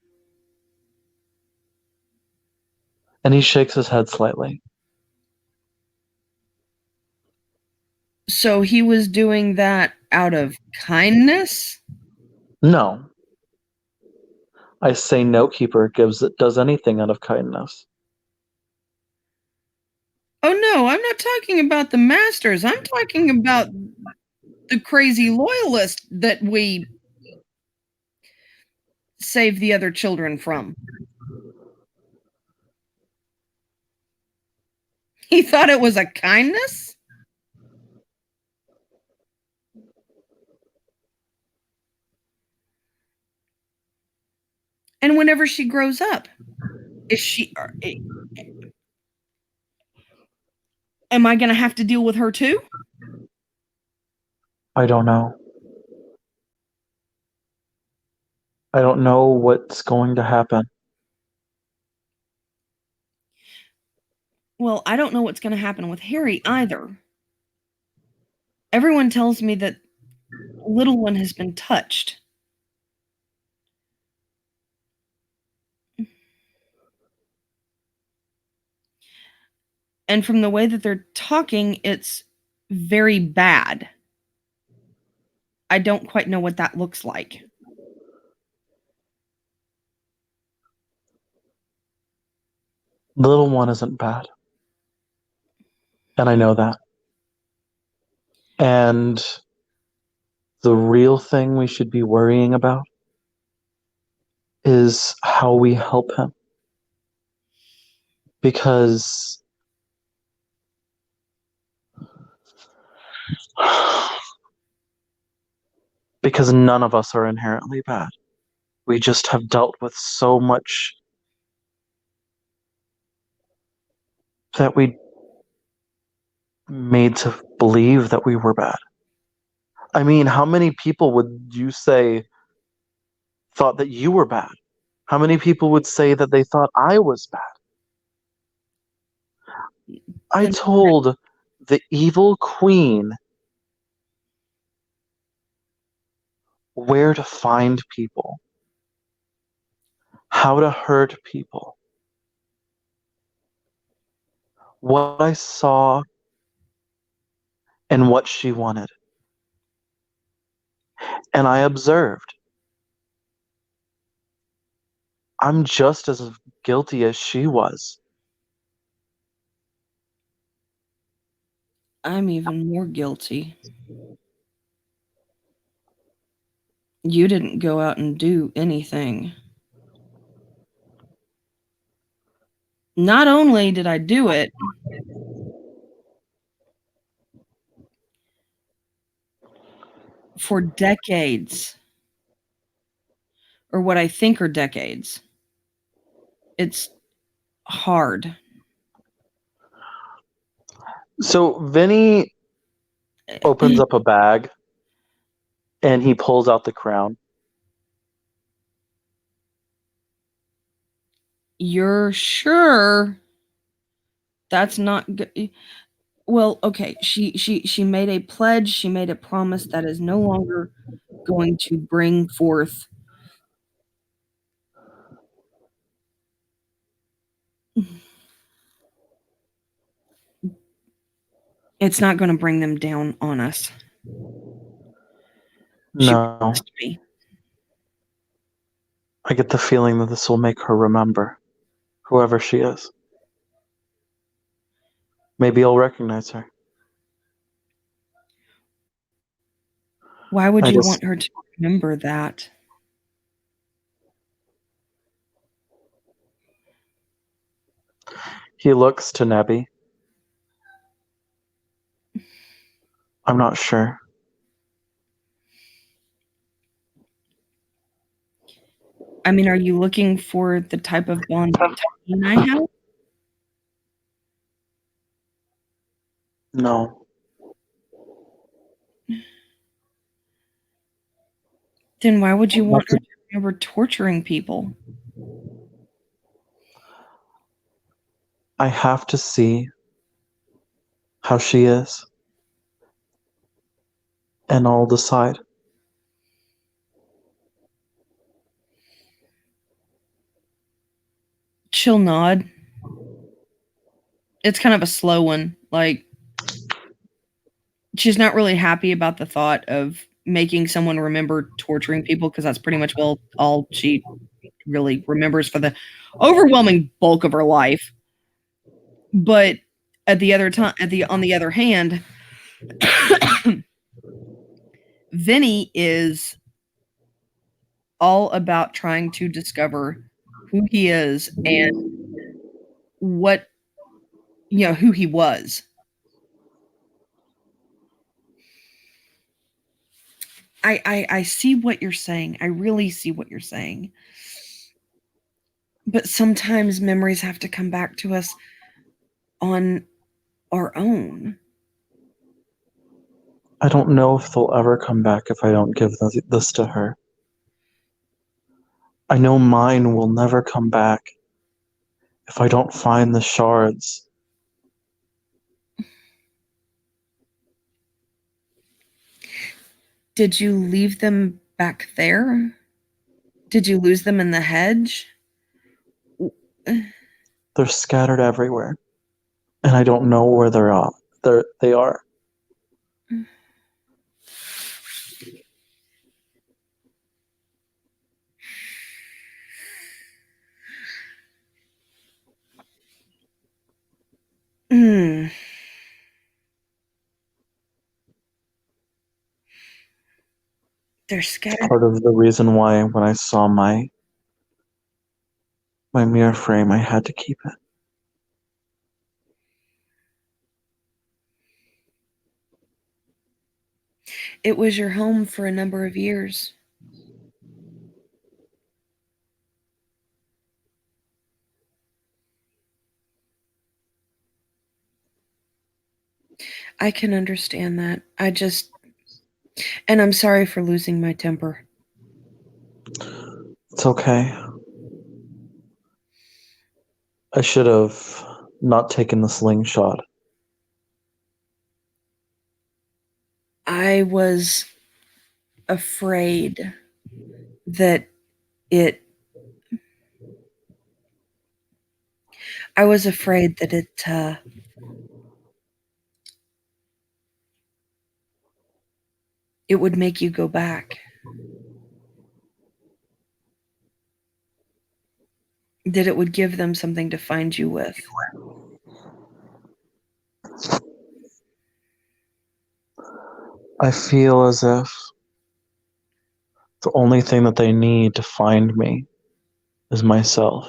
And he shakes his head slightly. So he was doing that out of kindness? No, I say no keeper does anything out of kindness. Oh no, I'm not talking about the masters. I'm talking about the crazy loyalist that we saved the other children from. He thought it was a kindness? And whenever she grows up, is she am I going to have to deal with her too? I don't know. I don't know what's going to happen. Well, I don't know what's going to happen with Harry either. Everyone tells me that little one has been touched. And from the way that they're talking, it's very bad. I don't quite know what that looks like. The little one isn't bad. And I know that. And the real thing we should be worrying about is how we help him. Because none of us are inherently bad. We just have dealt with so much that we made to believe that we were bad. I mean, how many people would you say thought that you were bad? How many people would say that they thought I was bad? I Then told the evil queen where to find people, how to hurt people, what I saw, and what she wanted. And I observed. I'm just as guilty as she was. I'm even more guilty. You didn't go out and do anything. Not only did I do it, for decades, or what I think are decades, it's hard. So Vinny opens up a bag and he pulls out the crown. You're sure that's not good? Well, okay. She made a pledge. She made a promise that is no longer going to bring forth. It's not going to bring them down on us. She No, promised me. I get the feeling that this will make her remember whoever she is. Maybe I'll recognize her. Why would I you just, want her to remember that? he looks to Nebby. I'm not sure. I mean, are you looking for the type of bond that Tony and I have? No. Then why would you want her to remember torturing people? I have to see how she is, and I'll decide. She'll nod. It's kind of a slow one. Like, she's not really happy about the thought of making someone remember torturing people because that's pretty much all she really remembers for the overwhelming bulk of her life. But At the other time, on the other hand, Vinny is all about trying to discover who he is and what who he was. I see what you're saying. I really see what you're saying. But sometimes memories have to come back to us on our own. I don't know if they'll ever come back if I don't give this to her. I know mine will never come back if I don't find the shards. Did you leave them back there? Did you lose them in the hedge? They're scattered everywhere, and I don't know where they're at. They are. Mm. They're scattered. Part of the reason why when I saw my mirror frame, I had to keep it. It was your home for a number of years. I can understand that. And I'm sorry for losing my temper. It's okay. I should have not taken the slingshot. I was afraid that it I was afraid that it would make you go back. That it would give them something to find you with. I feel as if the only thing that they need to find me is myself.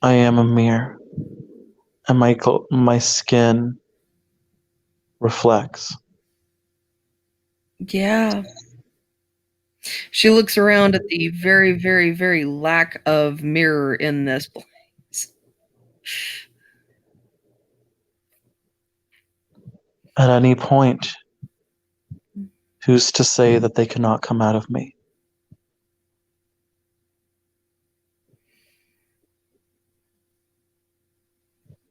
I am a mirror, and my skin reflects. Yeah. She looks around at the very, very, very lack of mirror in this place. At any point, who's to say that they cannot come out of me?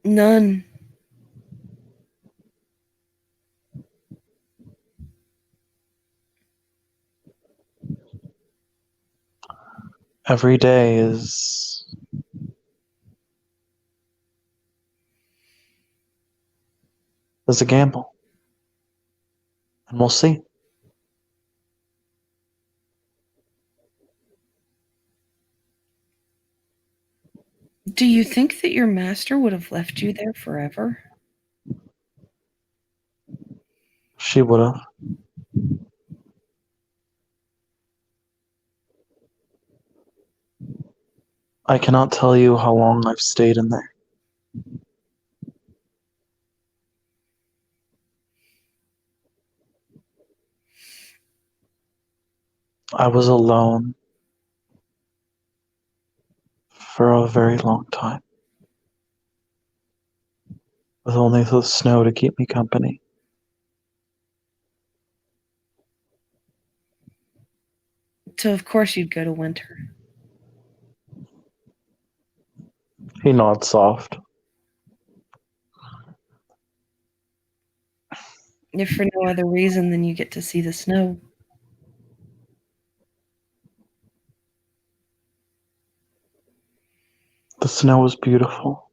None. Every day is a gamble, and we'll see. Do you think that your master would have left you there forever? She would have. I cannot tell you how long I've stayed in there. I was alone for a very long time, with only the snow to keep me company. So of course you'd go to winter. He nods soft. If for no other reason than you get to see the snow. The snow was beautiful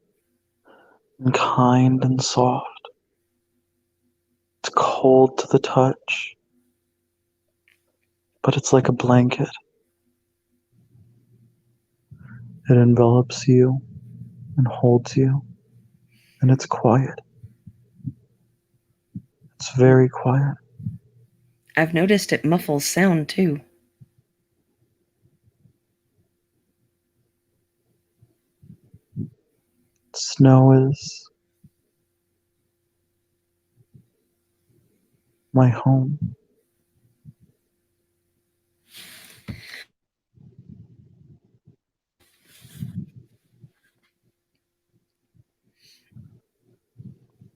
and kind and soft. It's cold to the touch, but it's like a blanket. It envelops you and holds you, and it's quiet. It's very quiet. I've noticed it muffles sound too. Snow is my home.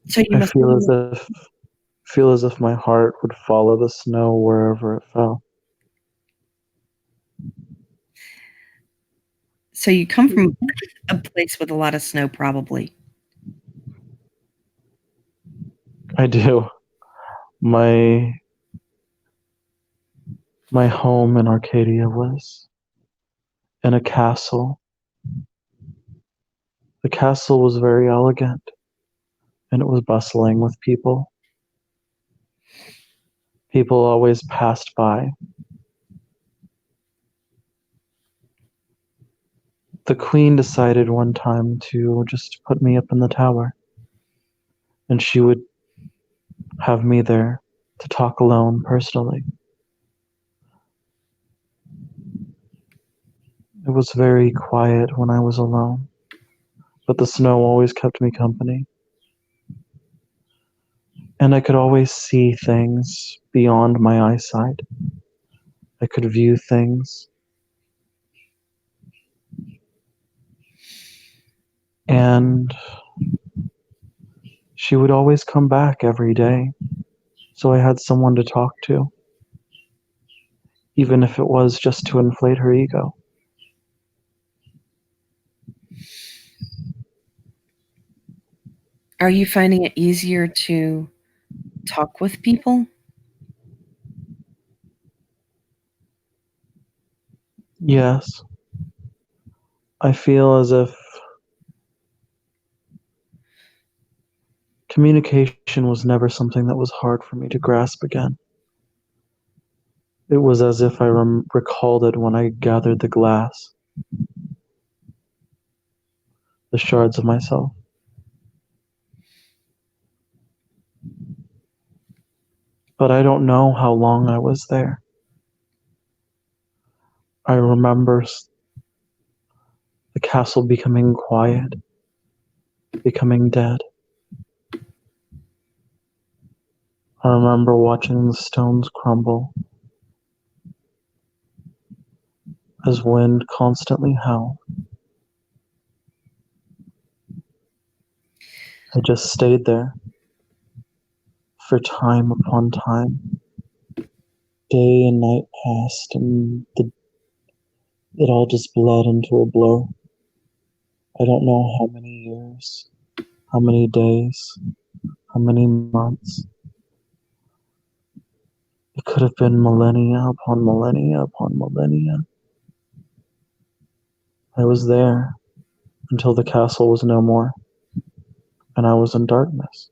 So you I must feel as if my heart would follow the snow wherever it fell. so you come from a place with a lot of snow probably. I do. My my home in Arcadia was in a castle. The castle was very elegant and it was bustling with people. People always passed by. The queen decided one time to just put me up in the tower, and she would have me there to talk alone personally. It was very quiet when I was alone, but the snow always kept me company. And I could always see things beyond my eyesight. I could view things. And she would always come back every day, so I had someone to talk to, even if it was just to inflate her ego. Are you finding it easier to talk with people? Yes, I feel as if communication was never something that was hard for me to grasp again. It was as if I recalled it when I gathered the glass, the shards of myself. But I don't know how long I was there. I remember the castle becoming quiet, becoming dead. I remember watching the stones crumble as wind constantly howled. I just stayed there for time upon time. Day and night passed, and it all just bled into a blur. I don't know how many years, how many days, how many months. It could have been millennia upon millennia upon millennia. I was there until the castle was no more, and I was in darkness.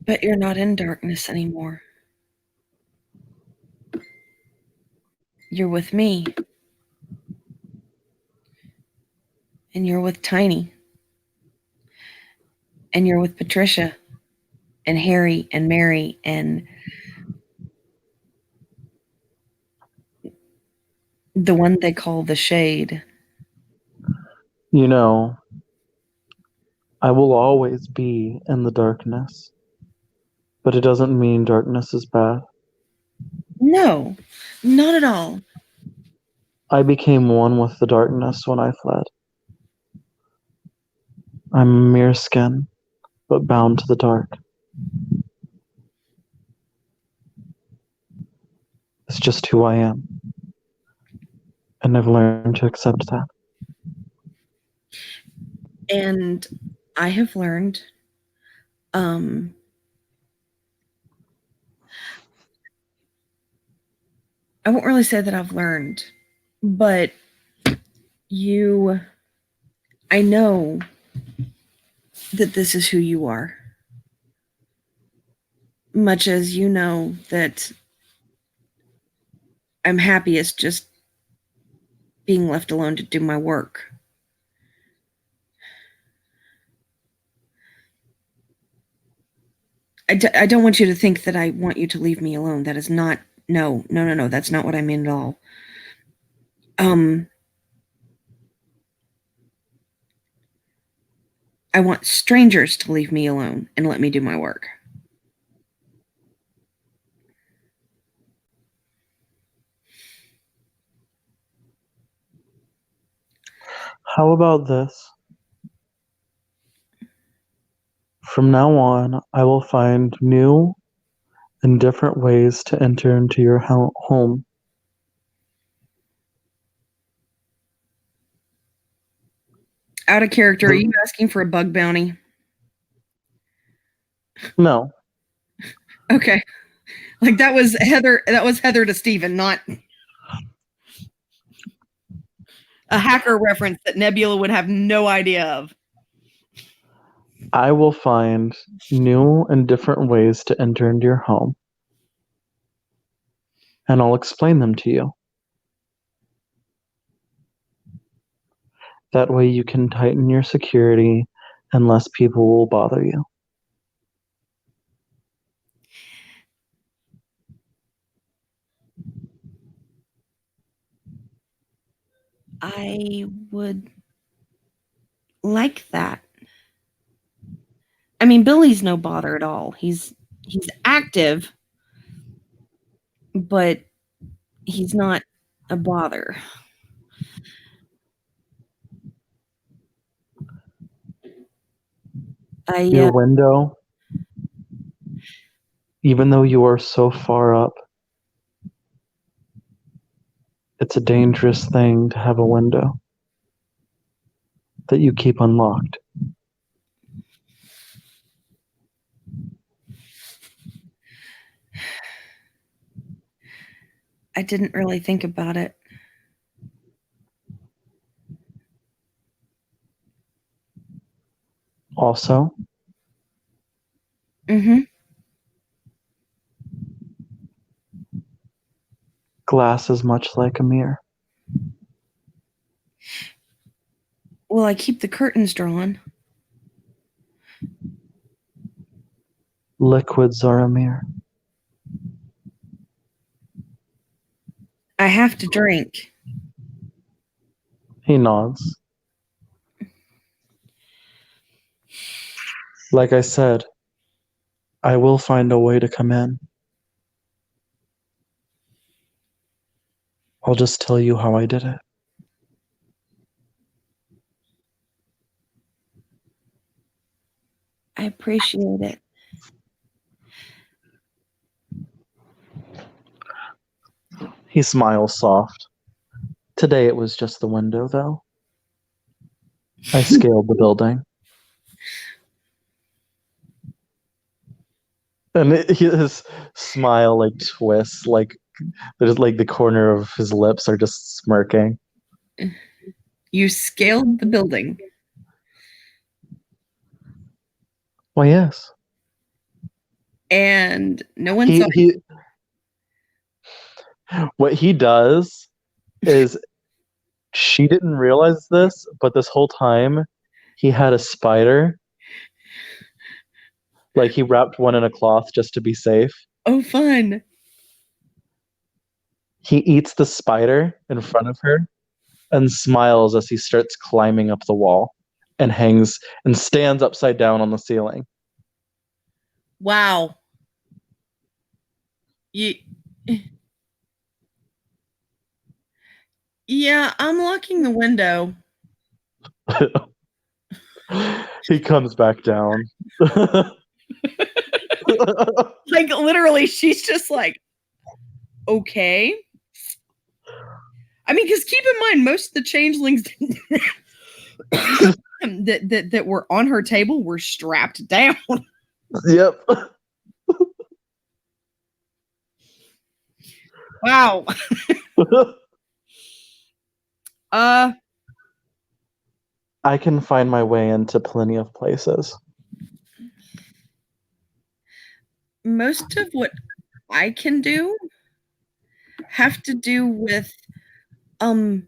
But you're not in darkness anymore. You're with me, and you're with Tiny, and you're with Patricia, and Harry, and Mary, and the one they call the Shade. You know, I will always be in the darkness, but it doesn't mean darkness is bad. No, not at all. I became one with the darkness when I fled. I'm mere skin, but bound to the dark. It's just who I am, and I've learned to accept that. And I have learned um I won't really say that I've learned, but I know that this is who you are. much as you know that I'm happiest just being left alone to do my work. I don't want you to think that I want you to leave me alone. That is not, no, no, no, no. That's not what I mean at all. Um, I want strangers to leave me alone and let me do my work. How about this? From now on, I will find new and different ways to enter into your home. Out of character, are The, you asking for a bug bounty? no, Okay. Like that was Heather to Steven, not a hacker reference that Nebula would have no idea of. I will find new and different ways to enter into your home, and I'll explain them to you. That way you can tighten your security and less people will bother you. I would like that. I mean, Billy's no bother at all. He's active, but he's not a bother. I Your window, even though you are so far up, it's a dangerous thing to have a window that you keep unlocked. I didn't really think about it. Also, Mhm. glass is much like a mirror. Well, I keep the curtains drawn. Liquids are a mirror. I have to drink. He nods. Like I said, I will find a way to come in. I'll just tell you how I did it. I appreciate it. He smiles soft. Today it was just the window, though. I scaled the building. And his smile like twists, like there's like the corner of his lips are just smirking. You scaled the building. Why, yes. And no one He saw you. he what he does is she didn't realize this, but this whole time he had a spider. Like he wrapped one in a cloth just to be safe. Oh, fun. He eats the spider in front of her and smiles as he starts climbing up the wall and hangs and stands upside down on the ceiling. Wow. You, yeah, I'm locking the window. He comes back down. Like literally, she's just like, okay. I mean, because keep in mind, most of the changelings that were on her table were strapped down. Yep. Wow. Uh, I can find my way into plenty of places. most of what I can do have to do with um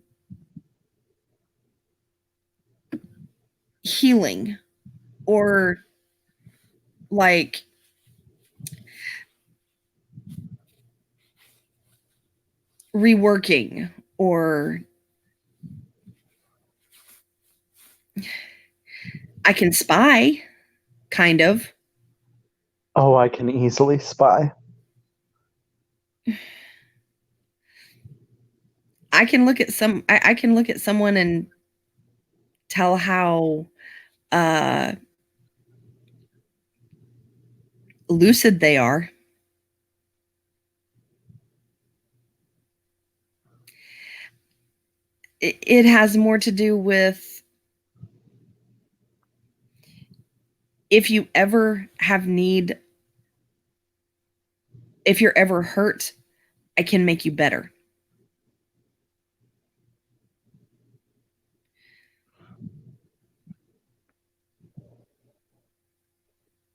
healing or like reworking or I can spy kind of. Oh, I can easily spy. I can look at someone and tell how uh lucid they are. It has more to do with if you ever have need, if you're ever hurt, I can make you better.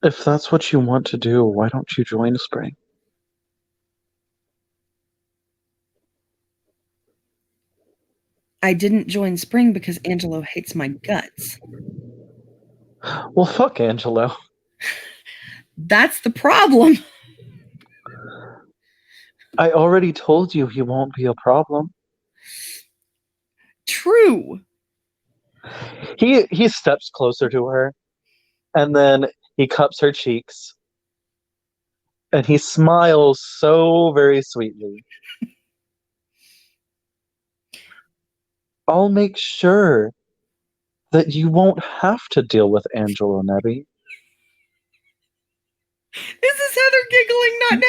If that's what you want to do, why don't you join Spring? I didn't join Spring because Angelo hates my guts. Well, fuck Angelo. That's the problem. I already told you he won't be a problem. True. He steps closer to her, and then he cups her cheeks, and he smiles so very sweetly. I'll make sure that you won't have to deal with Angelo, Nebby. This is Heather giggling, not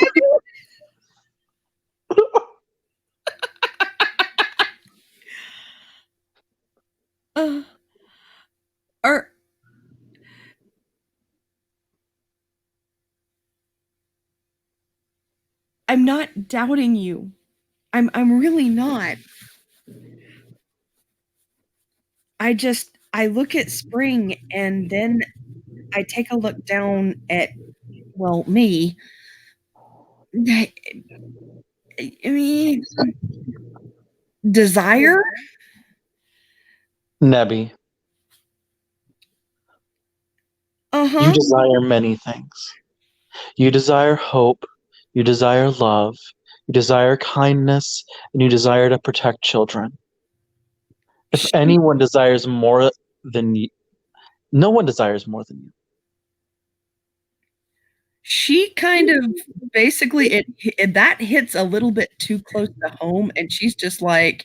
Nebula. Or I'm not doubting you. I'm really not. I look at Spring and then I take a look down at, well, me. I mean, desire? Nebby, you Uh-huh. desire many things. You desire hope, you desire love, you desire kindness, and you desire to protect children. If She anyone desires more than you, no one desires more than you. she kind of basically that hits a little bit too close to home, and she's just like,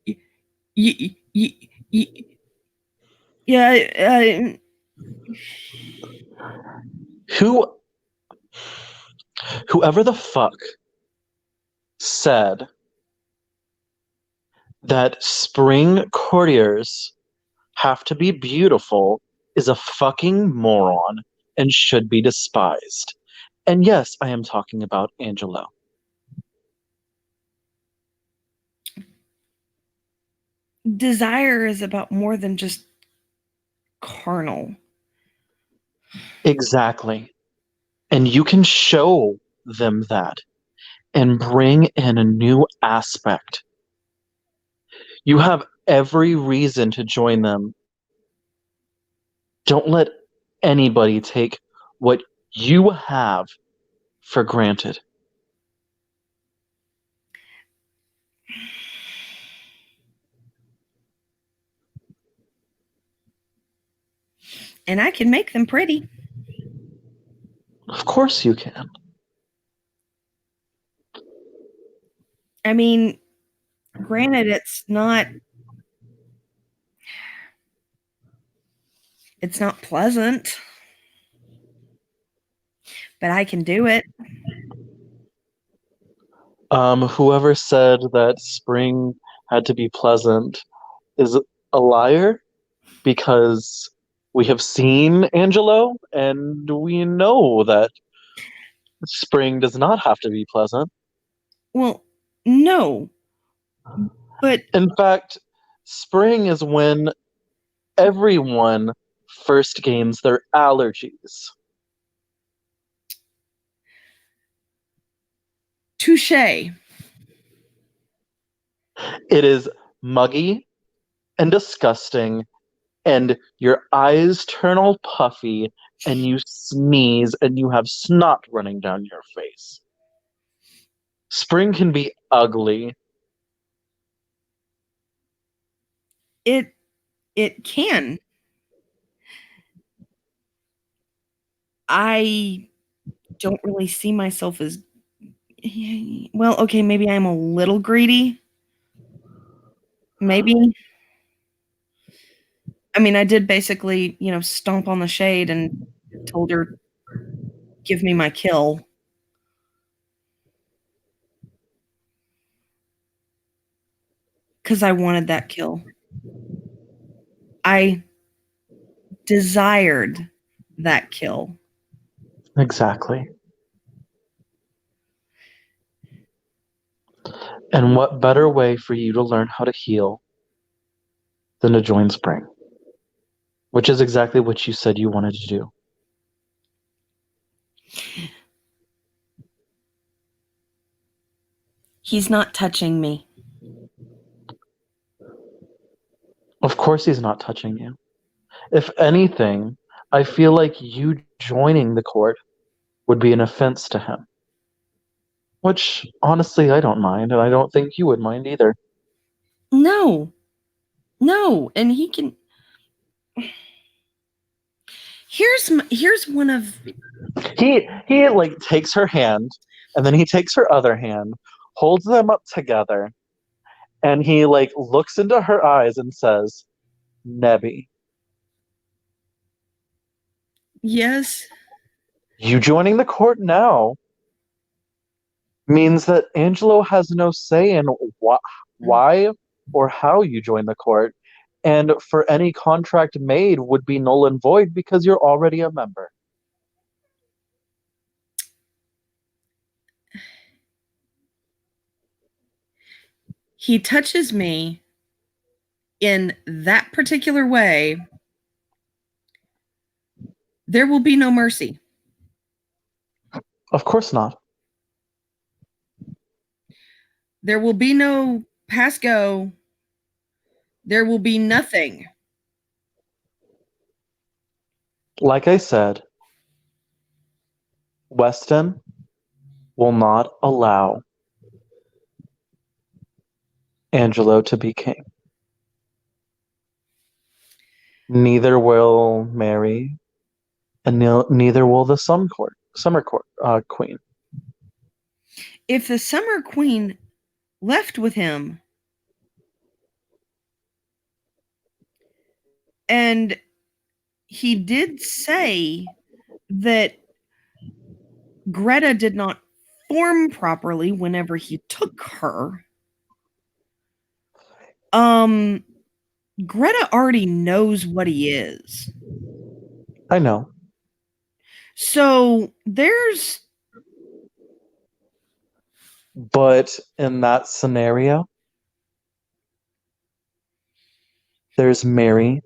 y- y- y- yeah, Who, whoever the fuck said that spring courtiers have to be beautiful is a fucking moron and should be despised. And yes, I am talking about Angelo. desire is about more than just carnal. Exactly. And you can show them that and bring in a new aspect. You have every reason to join them. Don't let anybody take what you have for granted. And I can make them pretty. Of course you can. I mean, granted, it's not pleasant, but I can do it. Whoever said that spring had to be pleasant is a liar because we have seen Angelo and we know that spring does not have to be pleasant. Well, no, but In fact, spring is when everyone first gains their allergies. Touche. It is muggy and disgusting, and your eyes turn all puffy, and you sneeze, and you have snot running down your face. Spring can be ugly. It can. I don't really see myself as well, okay, maybe I'm a little greedy. Maybe. I mean, I did basically, stomp on the shade and told her, "Give me my kill." Because I wanted that kill. I desired that kill. Exactly. And what better way for you to learn how to heal than to join Spring? Which is exactly what you said you wanted to do. He's not touching me. Of course, he's not touching you. If anything, I feel like you joining the court would be an offense to him. Which, honestly, I don't mind, and I don't think you would mind either. No. No, and he can. Here's one of. He like takes her hand, and then he takes her other hand, holds them up together, and he like looks into her eyes and says, "Nebby, Yes. you joining the court now means that Angelo has no say in why or how you join the court, and for any contract made would be null and void because you're already a member." He touches me in that particular way, there will be no mercy. Of course not. There will be no pass go. There will be nothing. Like I said, Weston will not allow Angelo to be king. Neither will Mary, and neither will the summer court queen. If the summer queen left with him and he did say that Greta did not form properly whenever he took her. Greta already knows what he is. I know. So there's. But in that scenario, there's Mary,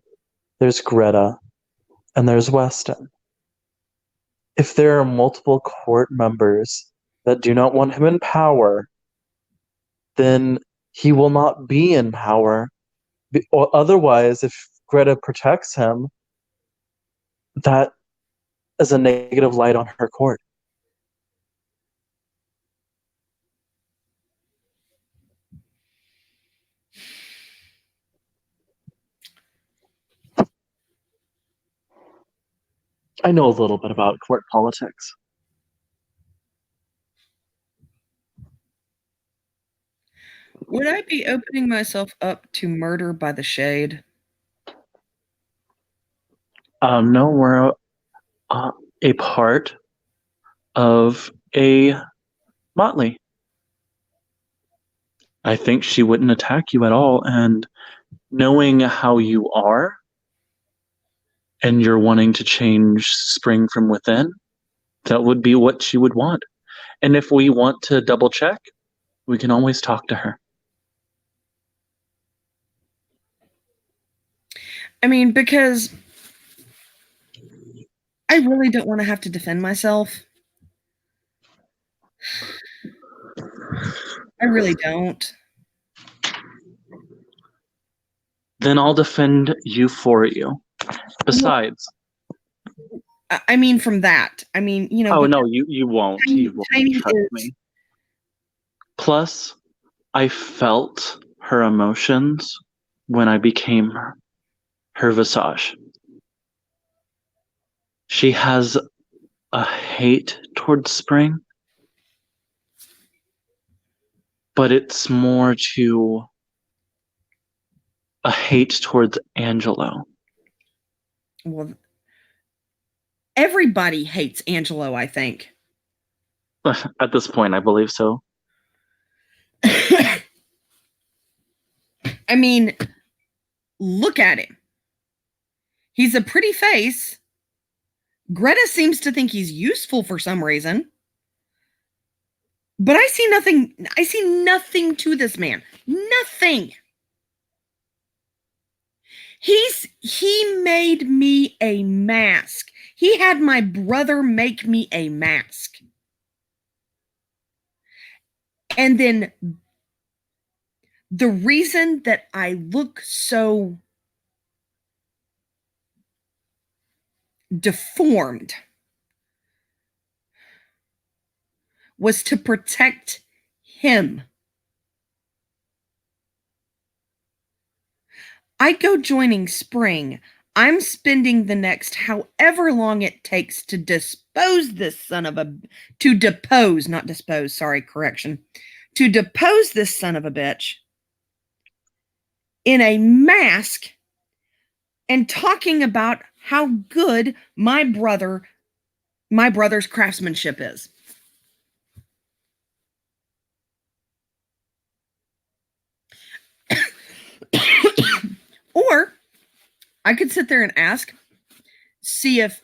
there's Greta, and there's Weston. If there are multiple court members that do not want him in power, then he will not be in power. Or otherwise, if Greta protects him, that is a negative light on her court. I know a little bit about court politics. Would I be opening myself up to murder by the shade? No, we're a part of a motley. I think she wouldn't attack you at all, and knowing how you are, and you're wanting to change Spring from within, that would be what she would want. And if we want to double check, we can always talk to her. I mean, because I really don't want to have to defend myself. I really don't. Then I'll defend you for you. Besides, I mean, from that, I mean, oh no, you won't. You won't. Tiny Trust is me. Plus, I felt her emotions when I became her visage. She has a hate towards Spring, but it's more to a hate towards Angelo. well, everybody hates Angelo, I think. At this point, I believe so. I mean, look at him. He's a pretty face. Greta seems to think he's useful for some reason. But I see nothing to this man. Nothing. He made me a mask. He had my brother make me a mask. And then the reason that I look so deformed was to protect him. I go joining Spring. I'm spending the next however long it takes to depose this son of a to depose, not dispose, sorry, correction. To depose this son of a bitch in a mask and talking about how good my brother's craftsmanship is. Or I could sit there and see if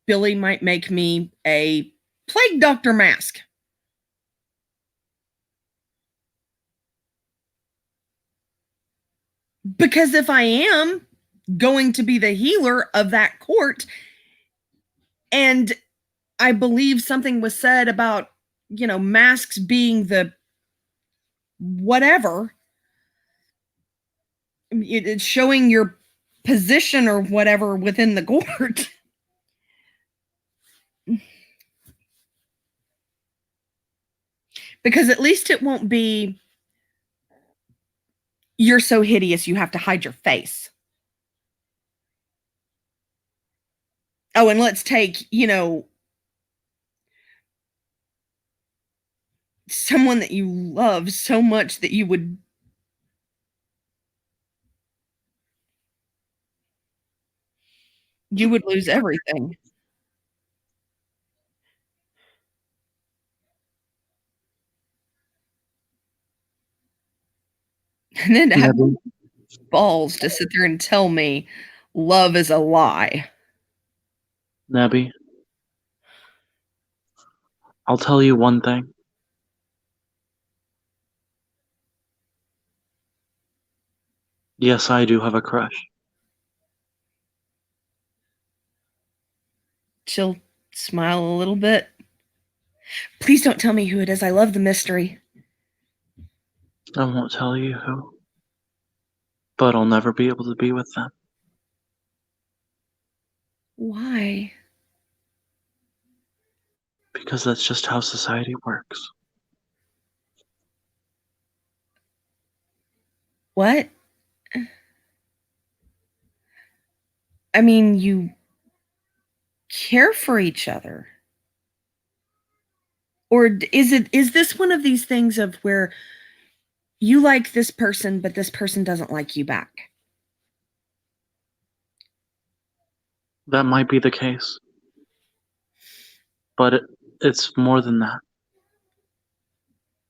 Billy might make me a plague doctor mask. Because if I am going to be the healer of that court, and I believe something was said about, masks being the whatever, it's showing your position or whatever within the court. Because at least it won't be, you're so hideous you have to hide your face. Oh, and let's take, someone that you love so much that you would lose everything. And then to have balls to sit there and tell me love is a lie. Nebby, I'll tell you one thing. Yes, I do have a crush. She'll smile a little bit. Please don't tell me who it is. I love the mystery. I won't tell you who, but I'll never be able to be with them. Why? Because that's just how society works. What? I mean, you care for each other. Or is this one of these things of where you like this person, but this person doesn't like you back? That might be the case. But it's more than that.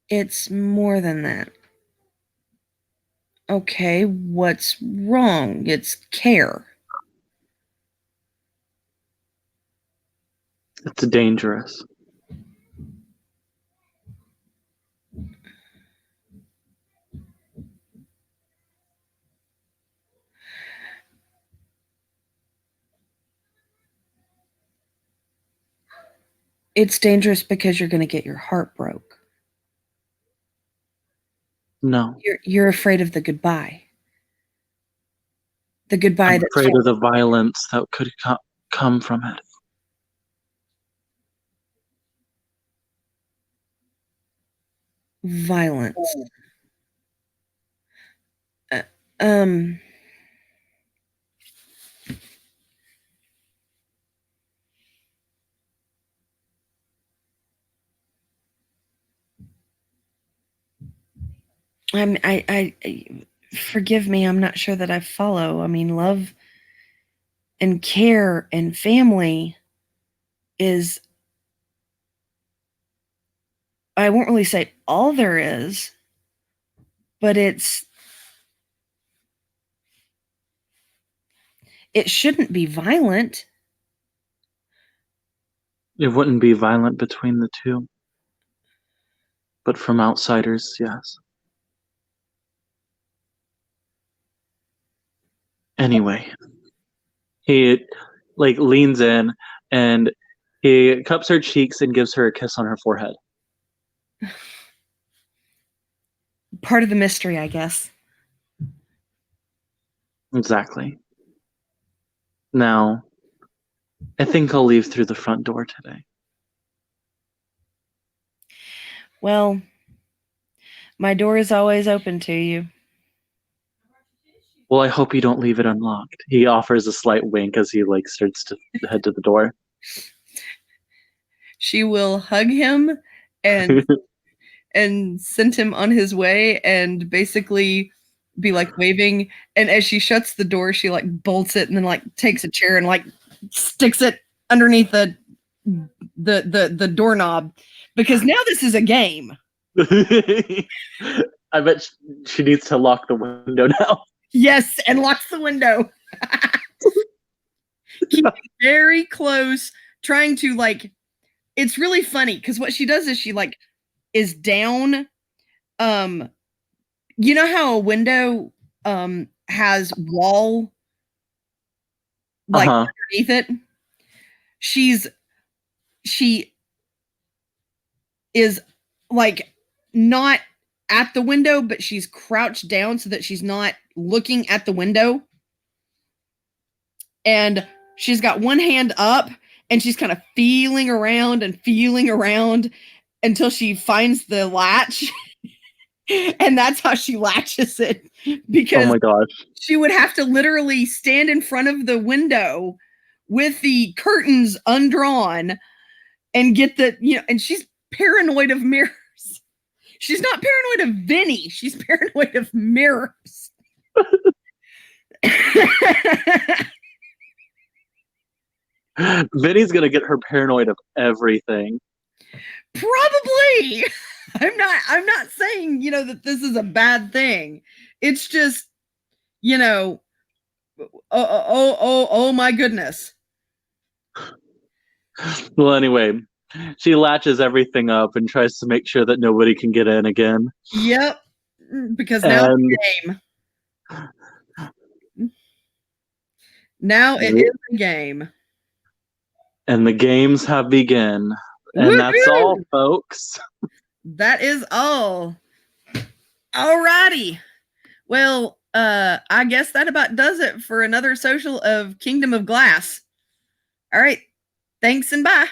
It's more than that. Okay, what's wrong? It's care. It's dangerous. It's dangerous because you're going to get your heart broke. No. You're afraid of the goodbye. The goodbye I'm that's afraid of the violence that could come from it. violence. Um. I forgive me. I'm not sure that I follow. I mean, love and care and family is, I won't really say all there is, but it shouldn't be violent. It wouldn't be violent between the two. But from outsiders, yes. Anyway, he leans in and he cups her cheeks and gives her a kiss on her forehead. Part of the mystery, I guess. Exactly. Now, I think I'll leave through the front door today. Well, my door is always open to you. Well, I hope you don't leave it unlocked. He offers a slight wink as he starts to head to the door. She will hug him and and send him on his way and basically be waving. And as she shuts the door, she bolts it and then takes a chair and sticks it underneath the doorknob, because now this is a game. I bet she needs to lock the window now. Yes, and locks the window. Keep it very close, trying to it's really funny because what she does is she is down. You know how a window has wall underneath it? She is not at the window, but she's crouched down so that she's not looking at the window. And she's got one hand up and she's kind of feeling around until she finds the latch. And that's how she latches it, because oh my gosh, she would have to literally stand in front of the window with the curtains undrawn and get and she's paranoid of mirrors. She's not paranoid of Vinny. She's paranoid of mirrors. Vinny's gonna get her paranoid of everything. Probably. I'm not saying, that this is a bad thing. It's just, oh my goodness. Well, anyway, she latches everything up and tries to make sure that nobody can get in again. Yep. Because now it's a game. Now it is a game. And the games have begun. And Woo-hoo! that's all, folks. That is all. Alrighty. Well, I guess that about does it for another social of Kingdom of Glass. All right. Thanks and bye.